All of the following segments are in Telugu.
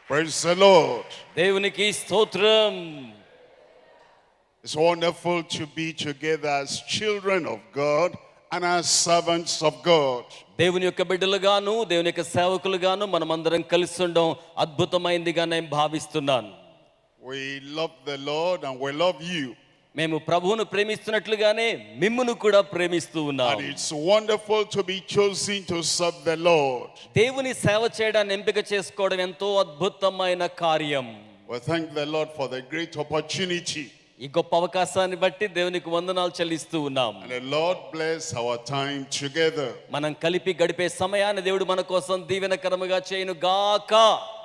Praise the Lord. దేవునికి స్తోత్రం. It's wonderful to be together as children of God and as servants of God. దేవుని యొక్క బిడ్డలుగాను దేవుని యొక్క సేవకులుగాను మనమందరం కలిసి ఉండడం అద్భుతమైందిగా నేను భావిస్తున్నాను. We love the Lord and we love you. మేము ప్రభువును ప్రేమిస్తున్నట్లుగానే మిమ్మును కూడా ప్రేమిస్తూ ఉన్నాం. And it's wonderful to be chosen to serve the Lord. దేవుని సేవ చేయడాన్ని ఎంపిక చేసుకోవడం ఎంతో అద్భుతమైన కార్యం. We thank the Lord for the great opportunity. ఈ గొప్ప అవకాశాన్ని బట్టి దేవునికి వందనాలు చెల్లిస్తూ ఉన్నాం. And the Lord bless our time together. మనం కలిపి గడిపే సమయాన్ని దేవుడు మన కోసం దీవెనకరముగా చేయును గాక.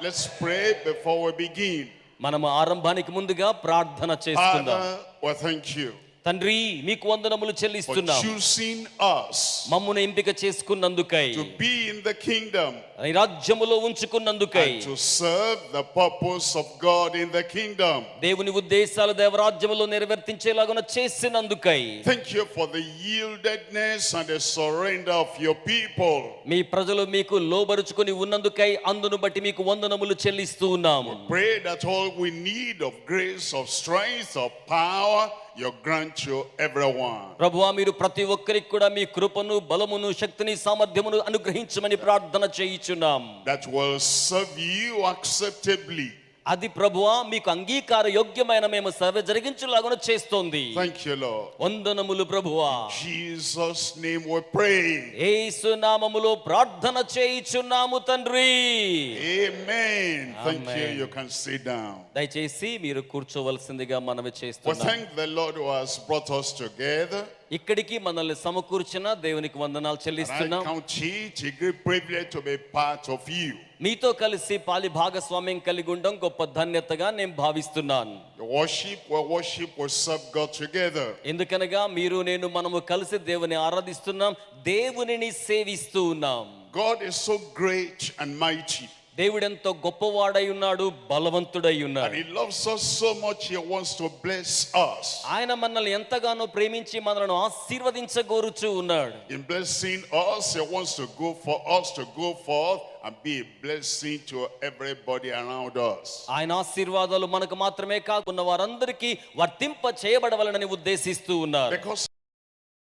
Let's pray before we begin. మనం ఆరంభానికి ముందుగా ప్రార్థన చేసుకుందాం. Father, we thank you తండ్రి, మీకు వందనములు for చెల్లిస్తున్నాం. choosing us మమ్మును ఎంపిక చేసుకున్నందుకై, to be in the kingdom ఈ రాజ్యములో ఉంచుకున్నందుకై, and to serve the purpose of God in the kingdom. దేవుని ఉద్దేశాలు దేవరాజ్యములో నెరవేర్తించేలాగున చేసినందుకై, Thank you for the yieldedness and the surrender of your people. మీ ప్రజలు మీకు లోబరుచుకొని ఉన్నందుకై అందును బట్టి మీకు వందనములు చెల్లిస్తూ ఉన్నాము. Pray that all we need of grace, of strength, of power, you grant to everyone. ప్రభువా, మీరు ప్రతి ఒక్కరికి కూడా మీ కృపను, బలమును, శక్తిని, సామర్థ్యమును అనుగ్రహించమని ప్రార్థన చేయుచున్నాం. That will serve you acceptably. అది ప్రభువా మీకు అంగీకార యోగ్యమైన మేము సేవ జరిగించులాగున చేస్తోంది. Thank you, Lord. వందనములు ప్రభువా. Jesus' name we pray. యేసు నామములో ప్రార్థన చేయుచున్నాము తండ్రి. Amen. Thank you. Amen. You can sit down. దయచేసి మీరు కూర్చోవలసిందిగా మనవి We చేస్తున్నాం. thank the Lord who has brought us together. ఇక్కడికి మనల్ని సమకూర్చిన దేవునికి వందనాలు And I చెల్లిస్తున్నాం. count it a great privilege to be part of you. మీతో కలిసి పాలి భాగస్వామ్యం కలిగి ఉండడం గొప్ప ధన్యతగా నేను భావిస్తున్నాను. The worship, we serve God together. ఎందుకనగా మీరు నేను మనము కలిసి దేవుని ఆరాధిస్తున్నాం, దేవునిని సేవిస్తూ ఉన్నాం. God is so great and mighty. దేవుడెంతో గొప్పవాడై ఉన్నాడు, బలవంతుడై And ఉన్నాడు. He loves us so much, He wants to bless us. ఆయన మనల్ని ఎంతగానో ప్రేమించి మనలను ఆశీర్వదించగోరుచూ ఉన్నాడు. In blessing us, He wants to go for us to go forth and be a blessing to everybody around us. ఆయన ఆశీర్వాదాలు మనకు మాత్రమే కాకుండా వారందరికీ వర్తింప చేయబడవలనని ఉద్దేశిస్తూ ఉన్నారు. Because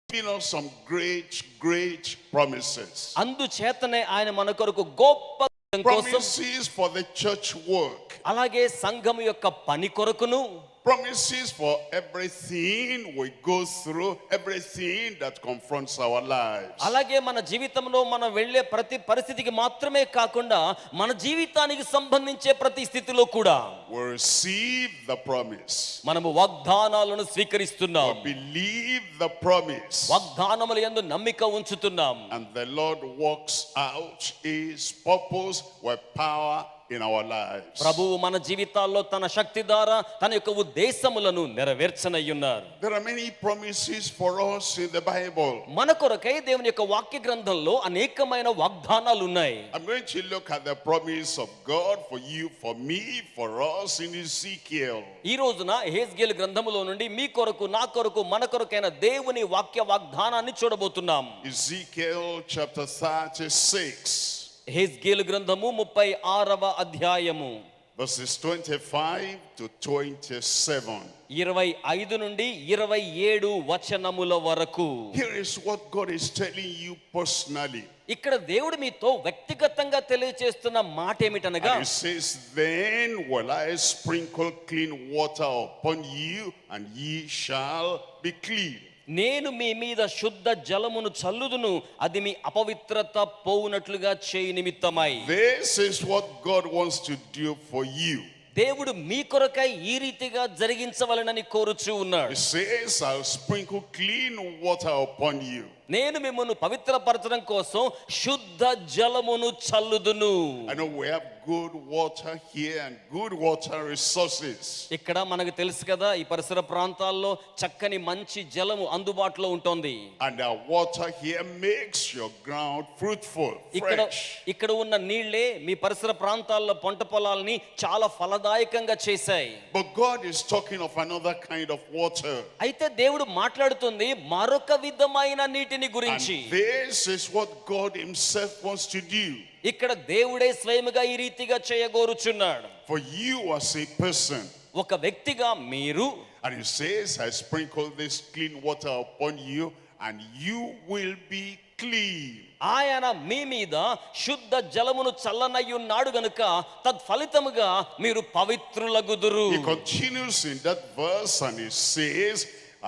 He's given us some great promises. అందుచేతనే ఆయన మన కొరకు గొప్ప కోసం, Promises for the church work. అలాగే సంఘం యొక్క పని కొరకును, Promises for everything we go through, everything that confronts our lives. అలాగే మన జీవితంలో మనం వెళ్ళే ప్రతి పరిస్థితికి మాత్రమే కాకుండా మన జీవితానికి సంబంధించే ప్రతి స్థితిలో కూడా We receive the promise. మనము వాగ్దానాలను స్వీకరిస్తున్నాం. We believe the promise. వాగ్దానముల యందు నమ్మిక ఉంచుతున్నాం. And the Lord works out His purpose with power in our lives. ప్రభువు మన జీవితాల్లో తన శక్తి ద్వారా తన యొక్క ఉద్దేశములను నెరవేర్చనయ్యున్నారు. There are many promises for us in the Bible. మన కొరకై దేవుని యొక్క వాక్య గ్రంథంలో అనేకమైన వాగ్దానాలు ఉన్నాయి. I'm going to look at the promise of God for you, for me, for us in Ezekiel. ఈ రోజున యెహెజ్కేలు గ్రంథములో నుండి మీ కొరకు, నా కొరకు, మన కొరకైన దేవుని వాక్య వాగ్దానాన్ని చూడబోతున్నాం. Ezekiel chapter 36. యెహెజ్కేలు గ్రంథము 36వ అధ్యాయము Verses 25 to 27. 25 నుండి 27 వచనముల వరకు. Here is what God is telling you personally. ఇక్కడ దేవుడు మీతో వ్యక్తిగతంగా తెలియజేస్తున్న మాట ఏమిటనగా, And He says, Then will I sprinkle clean water upon you, and ye shall be clean. నేను మీ మీద శుద్ధ జలమును చల్లుదును, అది మీ అపవిత్రత పోవునట్లుగా చేయి నిమిత్తమై. This is what God wants to do for you. దేవుడు మీ కొరకై ఈ రీతిగా జరిగించవలెనని కోరుచూ ఉన్నాడు. He says, I'll sprinkle clean water upon you. నేను మిమ్మల్ని పవిత్రపరచడం కోసం శుద్ధ జలమును చల్లుదును. I know we have good water here and good water resources. ఇక్కడ మనకు తెలుసు కదా, ఈ పరిసర ప్రాంతాల్లో చక్కని మంచి జలము అందుబాటులో ఉంటుంది. And our water here makes your ground fruitful, fresh. ఇక్కడ ఉన్న నీళ్లే మీ పరిసర ప్రాంతాల్లో పంట పొలాల్ని చాలా ఫలదాయకంగా చేశాయి. But God is talking of another kind of water. అయితే దేవుడు మాట్లాడుతుంది మరొక విధమైన నీటిని గురించి. And this is what God Himself wants to do. ఇక్కడ దేవుడే స్వయముగా ఈ రీతిగా చేయగోరుచున్నాడు. For you as a person. ఒక వ్యక్తిగా మీరు. And he says, I sprinkle this clean water upon you and you will be clean. ఆయన మీ మీద శుద్ధ జలమును చల్లనయ్యున్నాడు గనుక తత్ఫలితముగా మీరు పవిత్రులగుదురు. He continues in that verse and he says,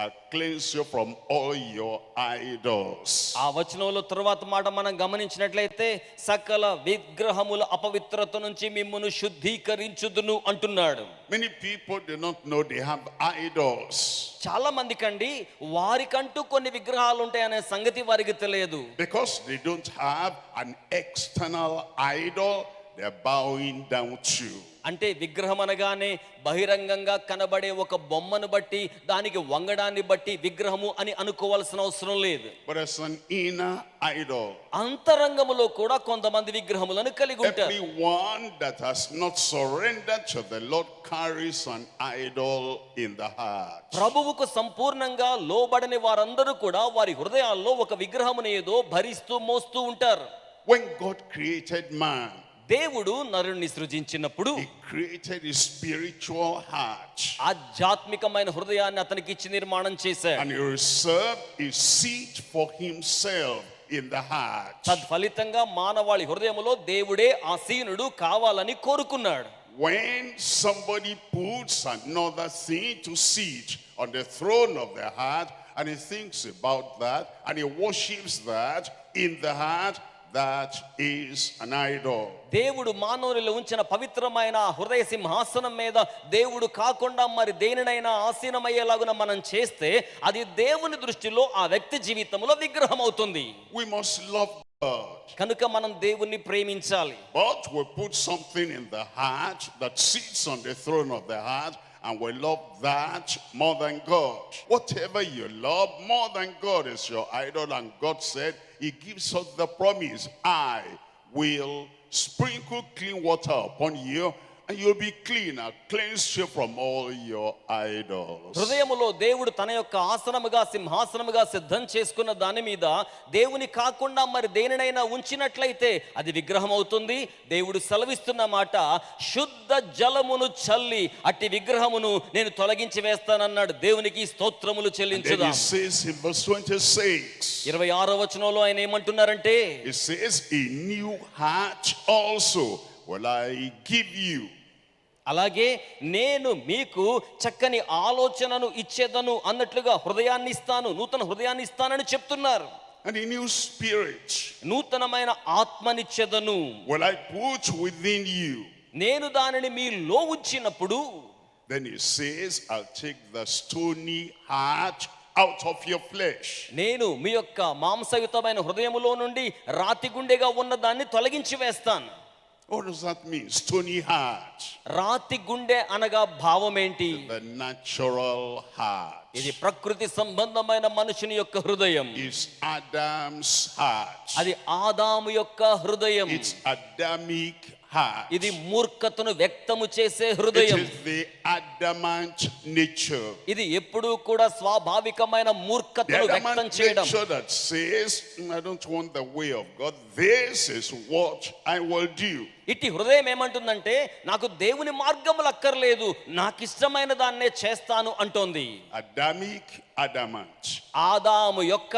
I'll cleanse you from all your idols. ఆ వచనంలో తరువాత మాట మనం గమనించినట్లయితే సకల విగ్రహముల అపవిత్రత నుంచి మిమ్మును శుద్ధీకరించుదును అంటున్నాడు. Many people do not know they have idols. చాలా మందికండి వారికంటూ కొన్ని విగ్రహాలు ఉంటాయనే సంగతి వారికి తెలియదు. Because they don't have an external idol they're bowing down to. అంటే విగ్రహం అనగానే బహిరంగంగా కనబడే ఒక బొమ్మను బట్టి దానికి వంగడాన్ని బట్టి విగ్రహము అని అనుకోవాల్సిన అవసరం లేదు. But as an inner idol. అంతరంగములో కూడా కొంతమంది విగ్రహములను కలిగి ఉంటారు. Everyone that has not surrendered to the Lord carries an idol in the heart. ప్రభువుకు సంపూర్ణంగా లోబడని వారందరూ కూడా వారి హృదయాల్లో ఒక విగ్రహమును ఏదో భరిస్తూ మోస్తూ ఉంటారు. When God created man, దేవుడు నరుణ్ణి సృజించినప్పుడు he created a spiritual heart. ఆధ్యాత్మికమైన హృదయాన్ని అతనికి ఇచ్చి నిర్మాణం చేశాడు. And he reserved a seat for himself in the heart. తద్ఫలితంగా మానవాళి హృదయములో దేవుడే ఆసీనుడు కావాలని కోరుకున్నాడు. When somebody puts another thing to sit on the throne of the heart and he thinks about that and he worships that in the heart, that is an idol. దేవుడు మానవునిలో ఉంచిన పవిత్రమైన హృదయ సింహాసనం మీద దేవుడు కాకుండా మరి దేనినైనా ఆసీనమయ్యేలాగున మనం చేస్తే అది దేవుని దృష్టిలో ఆ వ్యక్తి జీవితంలో విగ్రహం అవుతుంది. We must love God. కనుక మనం దేవుణ్ణి ప్రేమించాలి. But we put something in the heart that sits on the throne of the heart and we love that more than God. Whatever you love more than God is your idol, and God said he gives us the promise, I will sprinkle clean water upon you and you'll be clean. I'll cleanse you from all your idols. హృదయములో దేవుడు తన యొక్క ఆసనముగా సింహాసనముగా సిద్ధం చేసుకున్న దాని మీద దేవుని కాకుండా మరి దేనినైనా ఉంచినట్లయితే అది విగ్రహం అవుతుంది. దేవుడు సెలవిస్తున్న మాట, శుద్ధ జలమును చల్లి అట్టి విగ్రహమును నేను తొలగించి వేస్తానన్నాడు. దేవునికి స్తోత్రములు చెల్లించుదాం. He says in verse 26, 26వ వచనంలో ఆయన ఏమంటున్నారంటే, he says, a new heart also will I give you. అలాగే నేను మీకు చక్కని ఆలోచనను ఇచ్చేదను అన్నట్లుగా హృదయాన్ని ఇస్తాను, నూతన హృదయాన్ని ఇస్తానని చెప్తున్నారు. And a new spirit నూతనమైన ఆత్మనిచ్చేదను will I put within you. నేను దానిని మీలో ఉంచినప్పుడు. Then he says, I'll take the stony heart out of your flesh. నేను మీ యొక్క మాంసయుతమైన హృదయములో నుండి రాతి గుండెగా ఉన్న దాన్ని తొలగించి వేస్తాను. What does that mean? Stony heart. రాతి గుండె అనగా భావం ఏంటి? The natural heart. ఇది ప్రకృతి సంబంధమైన మనుషుని యొక్క హృదయం. It's Adam's heart. అది ఆదాము యొక్క హృదయం. It's Adamic heart. ఇది మూర్ఖతను వ్యక్తము చేసే హృదయం. It is the adamant nature. ఇది ఎప్పుడూ కూడా స్వాభావికమైన The మూర్ఖతను వ్యక్తం adamant చేయడం. nature that says, I don't want the way of God. This is what I will do. ఇట్టి హృదయం ఏమంటుందంటే, నాకు దేవుని మార్గములు అక్కర్లేదు, నాకు ఇష్టమైన దాన్నే చేస్తాను అంటోంది. Adamic adamant. ఆదాము యొక్క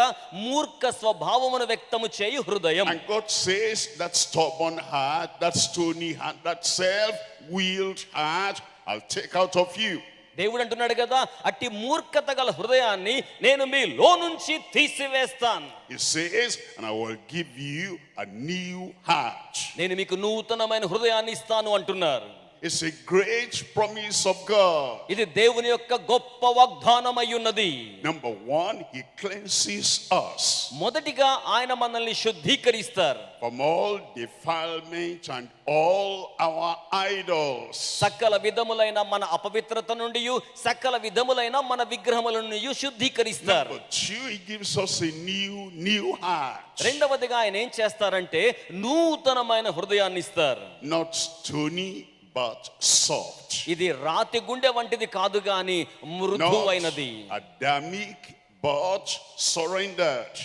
మూర్ఖ స్వభావమును వ్యక్తము చేయు హృదయం. And God says that stubborn heart, that stony heart, that self-willed heart, I'll take out of you. దేవుడు అంటున్నాడు కదా, అట్టి మూర్ఖత గల హృదయాన్ని నేను మీలో నుంచి తీసివేస్తాను. He says, and I will give you a new heart. నేను మీకు నూతనమైన హృదయాన్ని ఇస్తాను అంటున్నారు. It's a great promise of God. ఇది దేవుని యొక్క గొప్ప వాగ్దానం అయ్యున్నది. Number one, he cleanses us మొదటిగా ఆయన మనల్ని శుద్ధీకరిస్తారు. from all defilement and all our idols. సకల విధములైన మన అపవిత్రత నుండి సకల విధములైన మన విగ్రహముల నుండి శుద్ధీకరిస్తారు. Number two, he gives us a new heart. రెండవదిగా ఆయన ఏం చేస్తారంటే నూతనమైన హృదయాన్ని ఇస్తారు. Not stony but soft. ఇది రాతి గుండె వంటిది కాదు గాని మృదువైనది. Not Adamic but surrendered.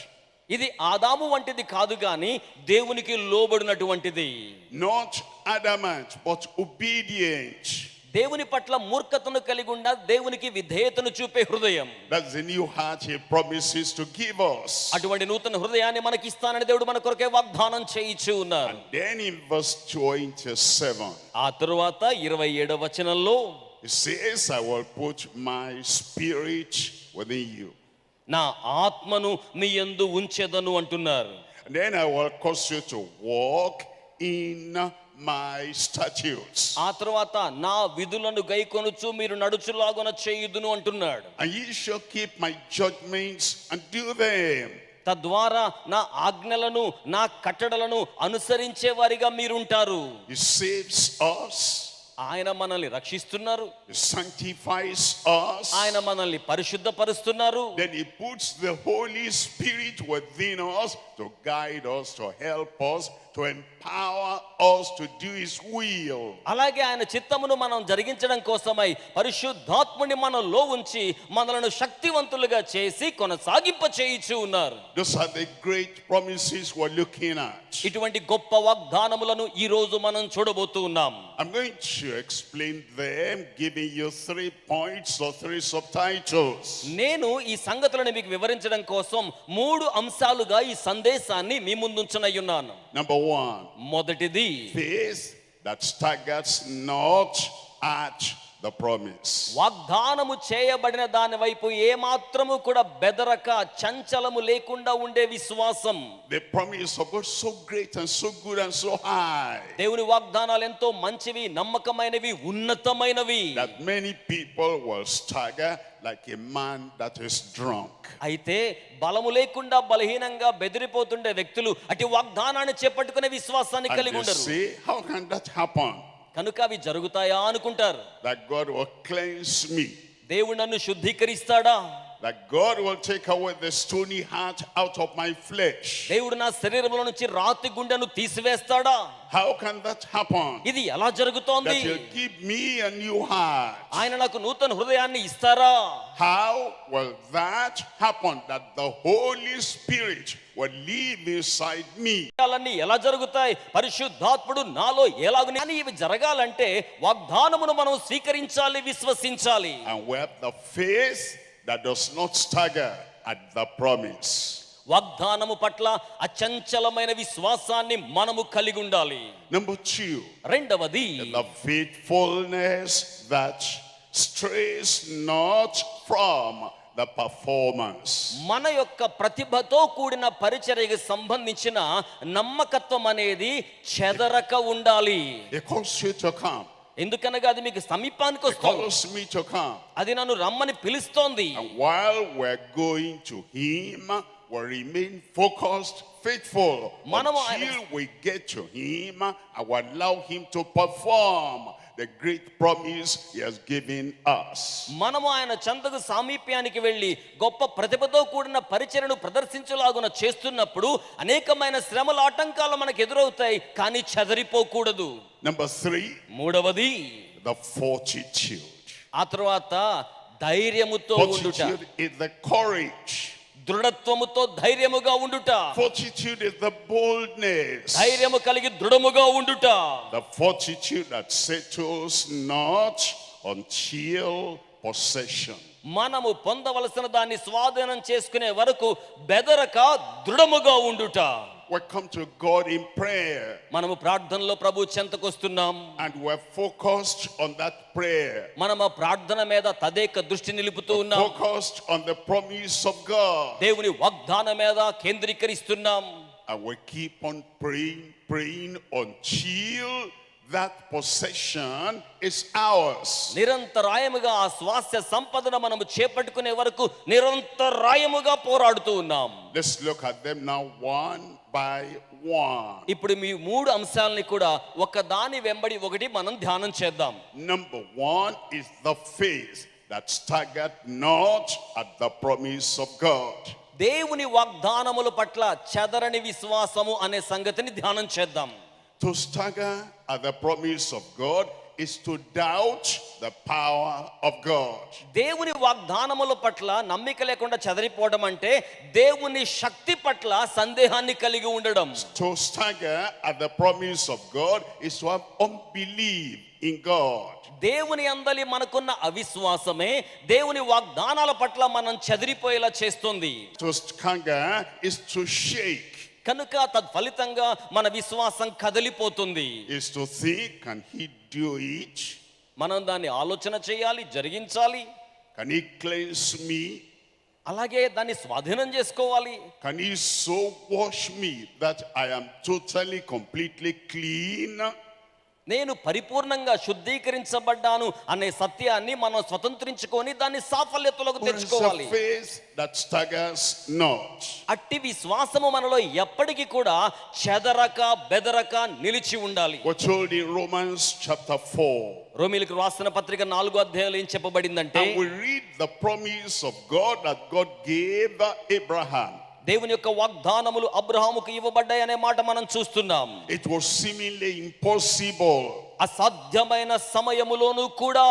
ఇది ఆదాము వంటిది కాదు గాని దేవునికి లోబడినటువంటిది. Not adamant, but obedient. దేవుని పట్ల మూర్ఖతను కలిగి ఉండ దేవునికి విధేయతను చూపే హృదయం. That's the new heart he promises to give us. అటువంటి నూతన హృదయాన్ని మనకి ఇస్తానని దేవుడు మన కొరకే వాగ్దానం చేయించి ఉన్నారు. And then in verse 27, ఆ తరువాత 27వ వచనంలో he says, I will put my spirit within you. నా ఆత్మను మీ యందు ఉంచెదను అంటున్నారు. And then I will cause you to walk in my statutes. ఆ తరువాత నా విధులను గైకొనుచు మీరు నడుచులాగున చేయుదును అంటున్నాడు. And ye shall keep my judgments and do them. తద్వారా నా ఆజ్ఞలను నా కట్టడలను అనుసరించే వారిగా మీరుంటారు. He saves us. ఆయన మనల్ని రక్షిస్తున్నారు. He sanctifies us. ఆయన మనల్ని పరిశుద్ధపరుస్తున్నారు. Then he puts the Holy Spirit within us to guide us, to help us, to empower us to do his will. అలాగే ఆయన చిత్తమును మనం జరిగించడం కోసమై పరిశుద్ధాత్ముని మనలో ఉంచి మనలను శక్తివంతులుగా చేసి కొనసాగింప చేయుచు ఉన్నారు. Those are the great promises we're looking at. ఇటువంటి గొప్ప వాగ్దానములను ఈ రోజు మనం చూడబోతూ ఉన్నాం. I'm going to explain them, giving you 3 points or 3 subtitles. నేను ఈ సంగతులను మీకు వివరించడం కోసం 3 అంశాలుగా ఈ సందేశాన్ని మీ ముందుంచనయ్యున్నాను. Number 1, మొదటిది faith that staggers not at the promise. వాగ్దానము చేయబడిన దాని వైపు ఏమాత్రము కూడా బెదరక చంచలము లేకుండా ఉండే విశ్వాసం. The promise of God so great and so good and so high దేవుని వాగ్దానాలు ఎంతో మంచివి, నమ్మకమైనవి, ఉన్నతమైనవి. that many people will stagger like a man that is drunk. అయితే బలము లేకుండా బలహీనంగా బెదిరిపోతుండే వ్యక్తులు అటు వాగ్దానాన్ని చేపట్టుకునే విశ్వాసాన్ని And కలిగి they ఉండరు. say, how can that happen? కనుక అవి జరుగుతాయా అనుకుంటారు. That God will cleanse me. దేవుడు నన్ను శుద్ధీకరిస్తాడా? That God will take away the stony heart out of my flesh. దేవుడు నా శరీరంలో నుంచి రాతి గుండెను తీసివేస్తాడా? How can that happen? ఇది ఎలా జరుగుతోంది? That he'll give me a new heart. ఆయన నాకు నూతన హృదయాన్ని ఇస్తారా? How will that happen? That the Holy Spirit will live inside me. అన్నీ ఎలా జరుగుతాయి? పరిశుద్ధాత్ముడు నాలో ఎలాగుని అని ఇవి జరగాలంటే వాగ్దానమును మనం స్వీకరించాలి, విశ్వసించాలి. And we have the faith that does not stagger at the promise. వాగ్దానము పట్ల అచంచలమైన విశ్వాసాన్ని మనము కలిగి ఉండాలి. Number 2, రెండవది the faithfulness that strays not from the performance. మన యొక్క ప్రతిభతో కూడిన పరిచర్యకు సంబంధించిన నమ్మకత్వం అనేది చెదరక ఉండాలి. He calls you to come. ఎందుకనగా అది మీకు సమీపానికి He వస్తుంది. calls me to come. అది నన్ను రమ్మని పిలుస్తోంది. And while we're going to him, we remain focused, faithful until we get to him and we allow him to perform the great promise he has given us. మనము ఆయన చెంతకు సామీప్యానికి వెళ్ళి గొప్ప ప్రతిభతో కూడిన పరిచర్యను ప్రదర్శించలాగున చేస్తున్నప్పుడు అనేకమైన శ్రమల ఆటంకాలు మనకు ఎదురవుతాయి, కానీ చెదరిపోకూడదు. Number 3, మూడవది the fortitude. ఆ తర్వాత ధైర్యముతో ఉండుట. Fortitude is the courage. దృఢత్వముతో ధైర్యముగా ఉండుట. Fortitude is the boldness. ధైర్యము కలిగి దృఢముగా ఉండుట. The fortitude that settles not until possession. మనము పొందవలసిన దాన్ని స్వాధీనం చేసుకునే వరకు బెదరక దృఢముగా ఉండుట. We come to God in prayer. మనము ప్రార్థనలో ప్రభు చెంతకు వస్తున్నాం. And we're focused on that prayer. మనము ప్రార్థన మీద తదేక దృష్టి నిలుపుతూ ఉన్నాం. Focused on the promise of God. దేవుని వాగ్దానం మీద కేంద్రీకరిస్తున్నాం. And we keep on praying until that possession is ours. నిరంతరాయముగా ఆ స్వాస్థ్య సంపదను మనము చేపట్టుకునే వరకు నిరంతరాయముగా పోరాడుతూ ఉన్నాం. Let's look at them now one by one. ఇప్పుడు మీ 3 అంశాలని కూడా ఒకదాని వెంబడి ఒకటి మనం ధ్యానం చేద్దాం. Number 1 is the faith that staggered not at the promise of God. దేవుని వాగ్దానముల పట్ల చెదరని విశ్వాసము అనే సంగతిని ధ్యానం చేద్దాం. To stagger at the promise of God is to doubt the power of God. దేవుని వాగ్దానముల పట్ల నమ్మిక లేకుండా చెదరిపోవడం అంటే దేవుని శక్తి పట్ల సందేహాన్ని కలిగి ఉండడం. To stagger at the promise of God is to have unbelief in God. దేవుని అందలి మనకున్న అవిశ్వాసమే దేవుని వాగ్దానాల పట్ల మనం చెదిరిపోయేలా చేస్తుంది. To stagger is to shake. కనుక తద్ఫలితంగా మన విశ్వాసం కదిలిపోతుంది. Is to think, can he do it? మనం దాన్ని ఆలోచన చేయాలి, జరిగించాలి. Can he cleanse me? అలాగే దాన్ని స్వాధీనం చేసుకోవాలి. Can he so wash me that I am totally, completely clean? నేను పరిపూర్ణంగా శుద్ధీకరించబడ్డాను అనే సత్యాన్ని మనం స్వతంత్రించుకొని దాన్ని సాఫల్యతలోకి తెచ్చుకోవాలి. Faith that staggers not. అట్టి విశ్వాసము మనలో ఎప్పటికీ కూడా చెదరక బెదరక నిలిచి ఉండాలి. We're told in Romans chapter 4. రోమీయులకు రాసిన పత్రిక 4వ అధ్యాయంలో ఏం చెప్పబడిందంటే, and we read the promise of God that God gave Abraham. దేవుని యొక్క వాగ్దానములు అబ్రహాముకు ఇవ్వబడ్డాయి అనే మాట మనం చూస్తున్నాం. It was seemingly impossible. అసాధ్యమైన సమయములోనూ కూడా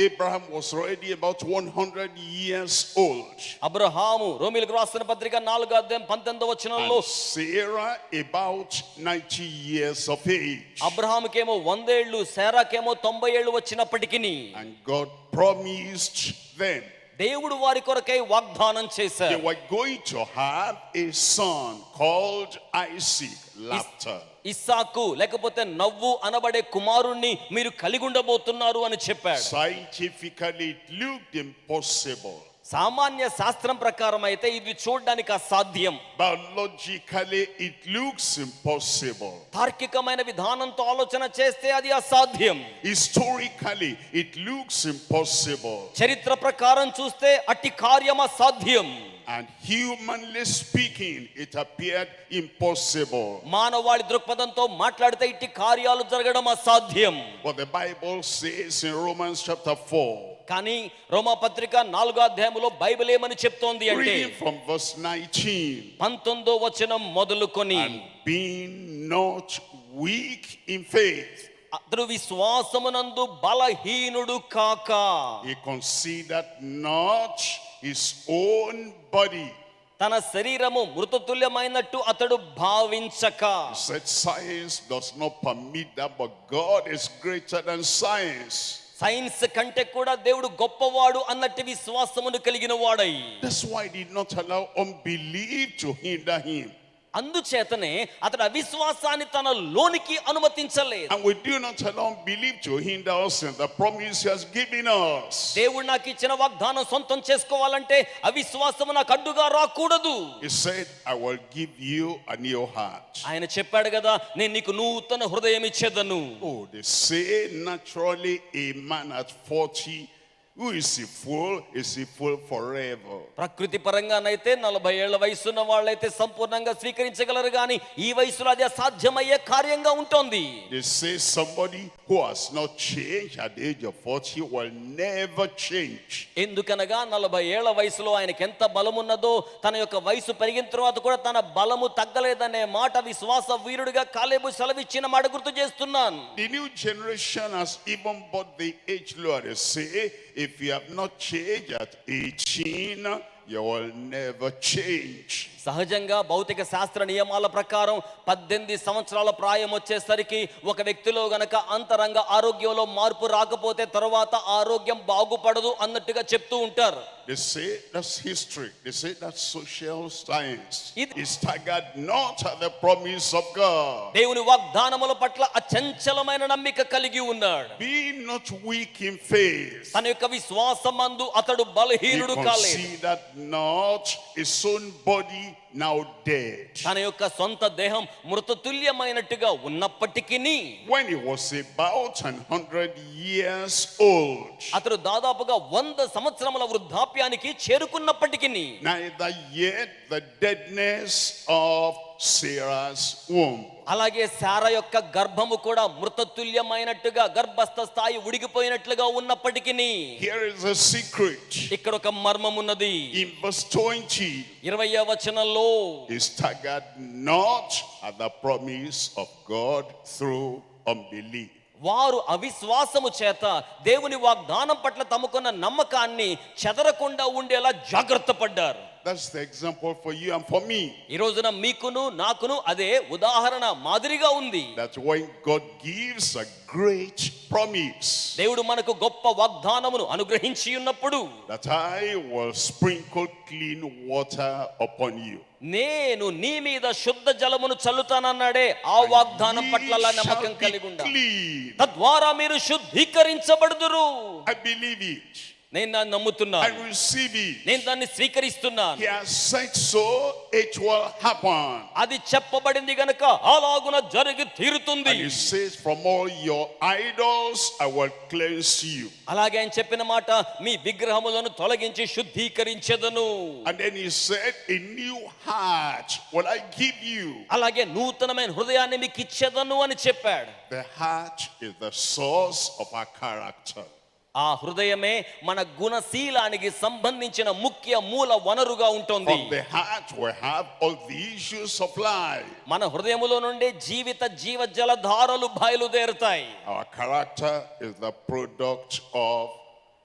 Abraham was already about 100 years old. Abraham రోమీయులకు రాసిన పత్రిక 4వ అధ్యాయం 19వ వచనంలో, Sarah about 90 years of age. అబ్రహాముకేమో 100 ఏళ్లు, శారాకేమో 90 ఏళ్లు వచ్చినప్పటికీ and God promised them దేవుడు వారి కొరకై వాగ్దానం చేశారు. they were going to have a son called Isaac. Laughter. ఇస్సాకు లేకపోతే నవ్వు అనబడే కుమారుణ్ణి మీరు కలిగి ఉండబోతున్నారు అని చెప్పాడు. Scientifically it looked impossible. సామాన్య శాస్త్రం ప్రకారం అయితే ఇది చూడడానికి అసాధ్యం. Biologically it looks impossible. తార్కికమైన విధానంతో ఆలోచన చేస్తే అది అసాధ్యం. Historically it looks impossible. చరిత్ర ప్రకారం చూస్తే అట్టి కార్యం అసాధ్యం. and humanly speaking it appeared impossible. మానవాళి దృక్పథంతో మాట్లాడితే ఇట్టి కార్యాలు జరగడం అసాధ్యం. What the Bible says in Romans chapter 4. కానీ రోమా పత్రిక 4వ అధ్యాయములో బైబిల్ ఏమని చెప్తోంది అంటే, reading from verse 19. 19వ వచనం మొదలుకొని, and being not weak in faith, అతడు విశ్వాసమునందు బలహీనుడు కాక, he considered not his own body. తన శరీరము మృతతుల్యమైనట్టు అతడు భావించక. He said science does not permit that, but God is greater than science. Science కంటే కూడా దేవుడు గొప్పవాడు అన్నట్టు విశ్వాసమును కలిగిన వాడై, that's why he did not allow unbelief to hinder him. అందుచేతనే అతడు అవిశ్వాసాన్ని తన లోనికి అనుమతించలేదు. and we do not allow unbelief to hinder us in the promise he has given us. దేవుడు నాకు ఇచ్చిన వాగ్దానం సొంతం చేసుకోవాలంటే అవిశ్వాసము నాకు అడ్డుగా రాకూడదు. he said I will give you a new heart. ఆయన చెప్పాడు కదా, నేను నీకు నూతన హృదయం ఇచ్చేదను. oh, they say naturally a man at 40, who is he fool? Is he fool forever? ప్రకృతి పరంగానైతే 40 ఏళ్ల వయసున్న వాళ్ళైతే సంపూర్ణంగా స్వీకరించగలరు, కానీ ఈ వయసులో అది అసాధ్యమయ్యే కార్యంగా ఉంటుంది. they say somebody who has not changed at the age of 40 will never change. ఎందుకనగా 40 ఏళ్ల వయసులో ఆయనకి ఎంత బలం ఉన్నదో, తన యొక్క వయసు పెరిగిన తర్వాత కూడా తన బలము తగ్గలేదనే మాట విశ్వాస వీరుడిగా కాలేబు సెలవిచ్చిన మాట గుర్తు చేస్తున్నాను. the new generation has even bought the age law. They say if you have not changed at 18, you will never change. సహజంగా భౌతిక శాస్త్ర నియమాల ప్రకారం 18 సంవత్సరాల ప్రాయం వచ్చేసరికి ఒక వ్యక్తిలో గనక అంతరంగ ఆరోగ్యంలో మార్పు రాకపోతే తర్వాత ఆరోగ్యం బాగుపడదు అన్నట్టుగా చెప్తూ ఉంటారు. they say that's history. they say that's social science. it is staggered not at the promise of God. దేవుని వాగ్దానముల పట్ల అచంచలమైన నమ్మిక కలిగి ఉన్నాడు. be not weak in faith. తన యొక్క విశ్వాసమందు అతడు బలహీనుడు కాలేదు. considered not his own body now dead. తన యొక్క సొంత దేహం మృతతుల్యమైనట్టుగా ఉన్నప్పటికీ, when he was about 100 years old, అతడు దాదాపుగా 100 సంవత్సరముల వృద్ధాప్యానికి చేరుకున్నప్పటికీ, neither yet the deadness of Sarah's womb. అలాగే శారా యొక్క గర్భము కూడా మృతతుల్యమైనట్టుగా గర్భస్థ స్థాయి ఉడిగిపోయినట్లుగా ఉన్నప్పటికీ, here is a secret. ఇక్కడ ఒక మర్మం ఉన్నది. in verse 20, 20వ వచనంలో, he staggered not at the promise of God through unbelief. వారు అవిశ్వాసము చేత దేవుని వాగ్దానం పట్ల తమకున్న నమ్మకాన్ని చెదరకుండా ఉండేలా జాగ్రత్త పడ్డారు. That's the example for you and for me. ఈ రోజున మీకును నాకును అదే ఉదాహరణ మాదిరిగా ఉంది. That when God gives a great promise, దేవుడు మనకు గొప్ప వాగ్దానమును అనుగ్రహించి ఉన్నప్పుడు, that I will sprinkle clean water upon you. నేను నీ మీద శుద్ధ జలమును చల్లుతానన్నాడే, ఆ వాగ్దానం పట్ల నమ్మకం కలిగి ఉండాలి. తద్వారా మీరు శుద్ధీకరించబడుదురు. I believe it. నేను దాన్ని నమ్ముతున్నాను. I receive it. నేను దాన్ని స్వీకరిస్తున్నాను. He has said so, it will happen. అది చెప్పబడింది గనుక అలాగున జరిగి తీరుతుంది. And he says, from all your idols I will cleanse you. అలాగే ఆయన చెప్పిన మాట, మీ విగ్రహములను తొలగించి శుద్ధీకరించెదను. And then he said, a new heart will I give you. అలాగే నూతనమైన హృదయాన్ని మీకు ఇచ్చేదను అని చెప్పాడు. The heart is the source of our character. ఆ హృదయమే మన గుణశీలానికి సంబంధించిన ముఖ్య మూల వనరుగా ఉంటుంది. From the heart we have all the issues of life. మన హృదయములో నుండి జీవ జలధారలు బయలుదేరుతాయి. Our character is the product of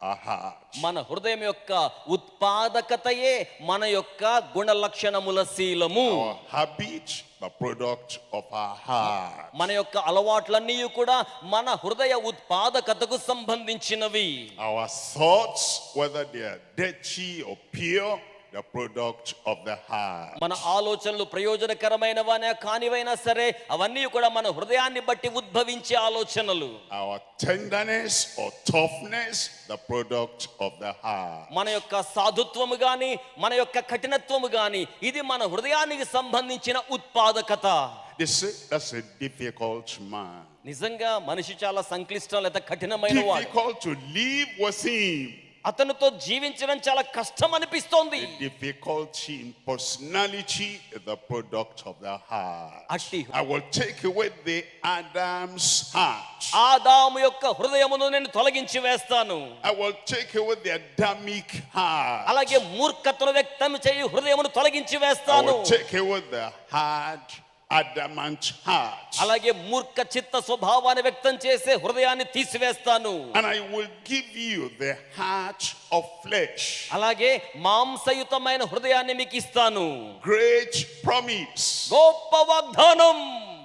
our heart. మన హృదయం యొక్క ఉత్పాదకతయే మన యొక్క గుణ లక్షణముల శీలము. Our habit, the product of our heart. మన యొక్క అలవాట్లన్నీ కూడా మన హృదయ ఉత్పాదకతకు సంబంధించినవి. Our thoughts, whether they are dirty or pure, the product of the heart. మన ఆలోచనలు ప్రయోజనకరమైనవైనా కానివైనా సరే, అవన్నీ కూడా మన హృదయాన్ని బట్టి ఉద్భవించే ఆలోచనలు. Our tenderness or toughness, the product of the heart. మన యొక్క సాధుత్వము గాని, మన యొక్క కఠినత్వము గాని, ఇది మన హృదయానికి సంబంధించిన ఉత్పాదకత. They say that's a difficult man. నిజంగా మనిషి చాలా సంక్లిష్టం లేదా కఠినమైన వాడు. Difficult to live with him. అతనితో జీవించడం చాలా కష్టం అనిపిస్తోంది. The difficulty in personality is the product of the heart. I will take away the Adam's heart. ఆదాము యొక్క హృదయమును నేను తొలగించి వేస్తాను. I will take away the Adamic heart. అలాగే మూర్ఖతను వ్యక్తం చేయు హృదయమును తొలగించి I వేస్తాను. will take away the hard adamant heart. అలాగే మూర్ఖ చిత్త స్వభావాన్ని వ్యక్తం చేసే హృదయాన్ని తీసివేస్తాను. And I will give you the heart of flesh. అలాగే మాంసయుతమైన హృదయాన్ని మీకు ఇస్తాను. Great promise. గొప్ప వాగ్దానం.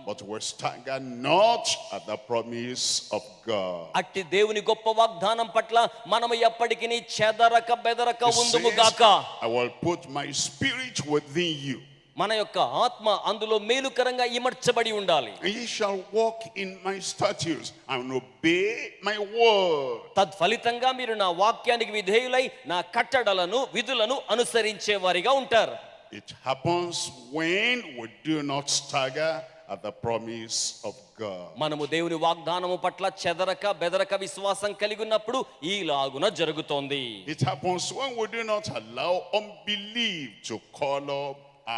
But we stagger not at the promise of God. అట్టి దేవుని గొప్ప వాగ్దానం పట్ల మనము ఎప్పటికీ చెదరక బెదరక ఉందుము గాక. I will put my spirit within you. మన యొక్క ఆత్మ అందులో మేలుకరంగా ఇమర్చబడి ఉండాలి. And ye shall walk in my statutes and obey my word. తద్ఫలితంగా మీరు నా వాక్యానికి విధేయులై నా కట్టడలను విధులను అనుసరించే వారిగా ఉంటారు. It happens when we do not stagger at the promise of God. మనము దేవుని వాగ్దానము పట్ల చెదరక బెదరక విశ్వాసం కలిగి ఉన్నప్పుడు ఈలాగున జరుగుతోంది. It happens when we do not allow unbelief to color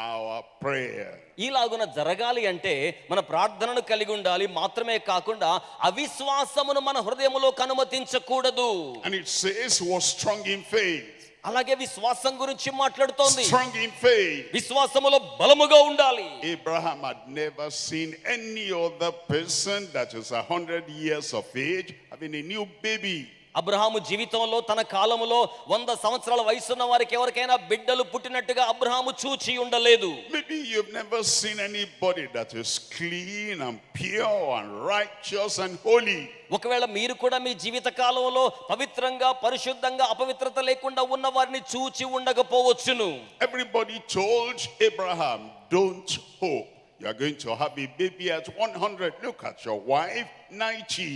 our prayer. ఈలాగున జరగాలి అంటే మన ప్రార్థనను కలిగి ఉండాలి. మాత్రమే కాకుండా అవిశ్వాసమును మన హృదయములోకి అనుమతించకూడదు. And it says he was strong in faith. అలాగే విశ్వాసం గురించి మాట్లాడుతోంది. Strong in faith. విశ్వాసములో బలముగా ఉండాలి. Abraham had never seen any other person that is 100 years of age having a new baby. Abraham జీవితంలో తన కాలములో 100 సంవత్సరాల వయసున్న వారికి ఎవరికైనా బిడ్డలు పుట్టినట్టుగా అబ్రహాము చూచి ఉండలేదు. Maybe you've never seen anybody that is clean and pure and righteous and holy. ఒకవేళ మీరు కూడా మీ జీవిత కాలంలో పవిత్రంగా పరిశుద్ధంగా అపవిత్రత లేకుండా ఉన్న వారిని చూచి ఉండకపోవచ్చును. Everybody told Abraham, don't hope. You are going to have a baby at 100. Look at your wife, 90.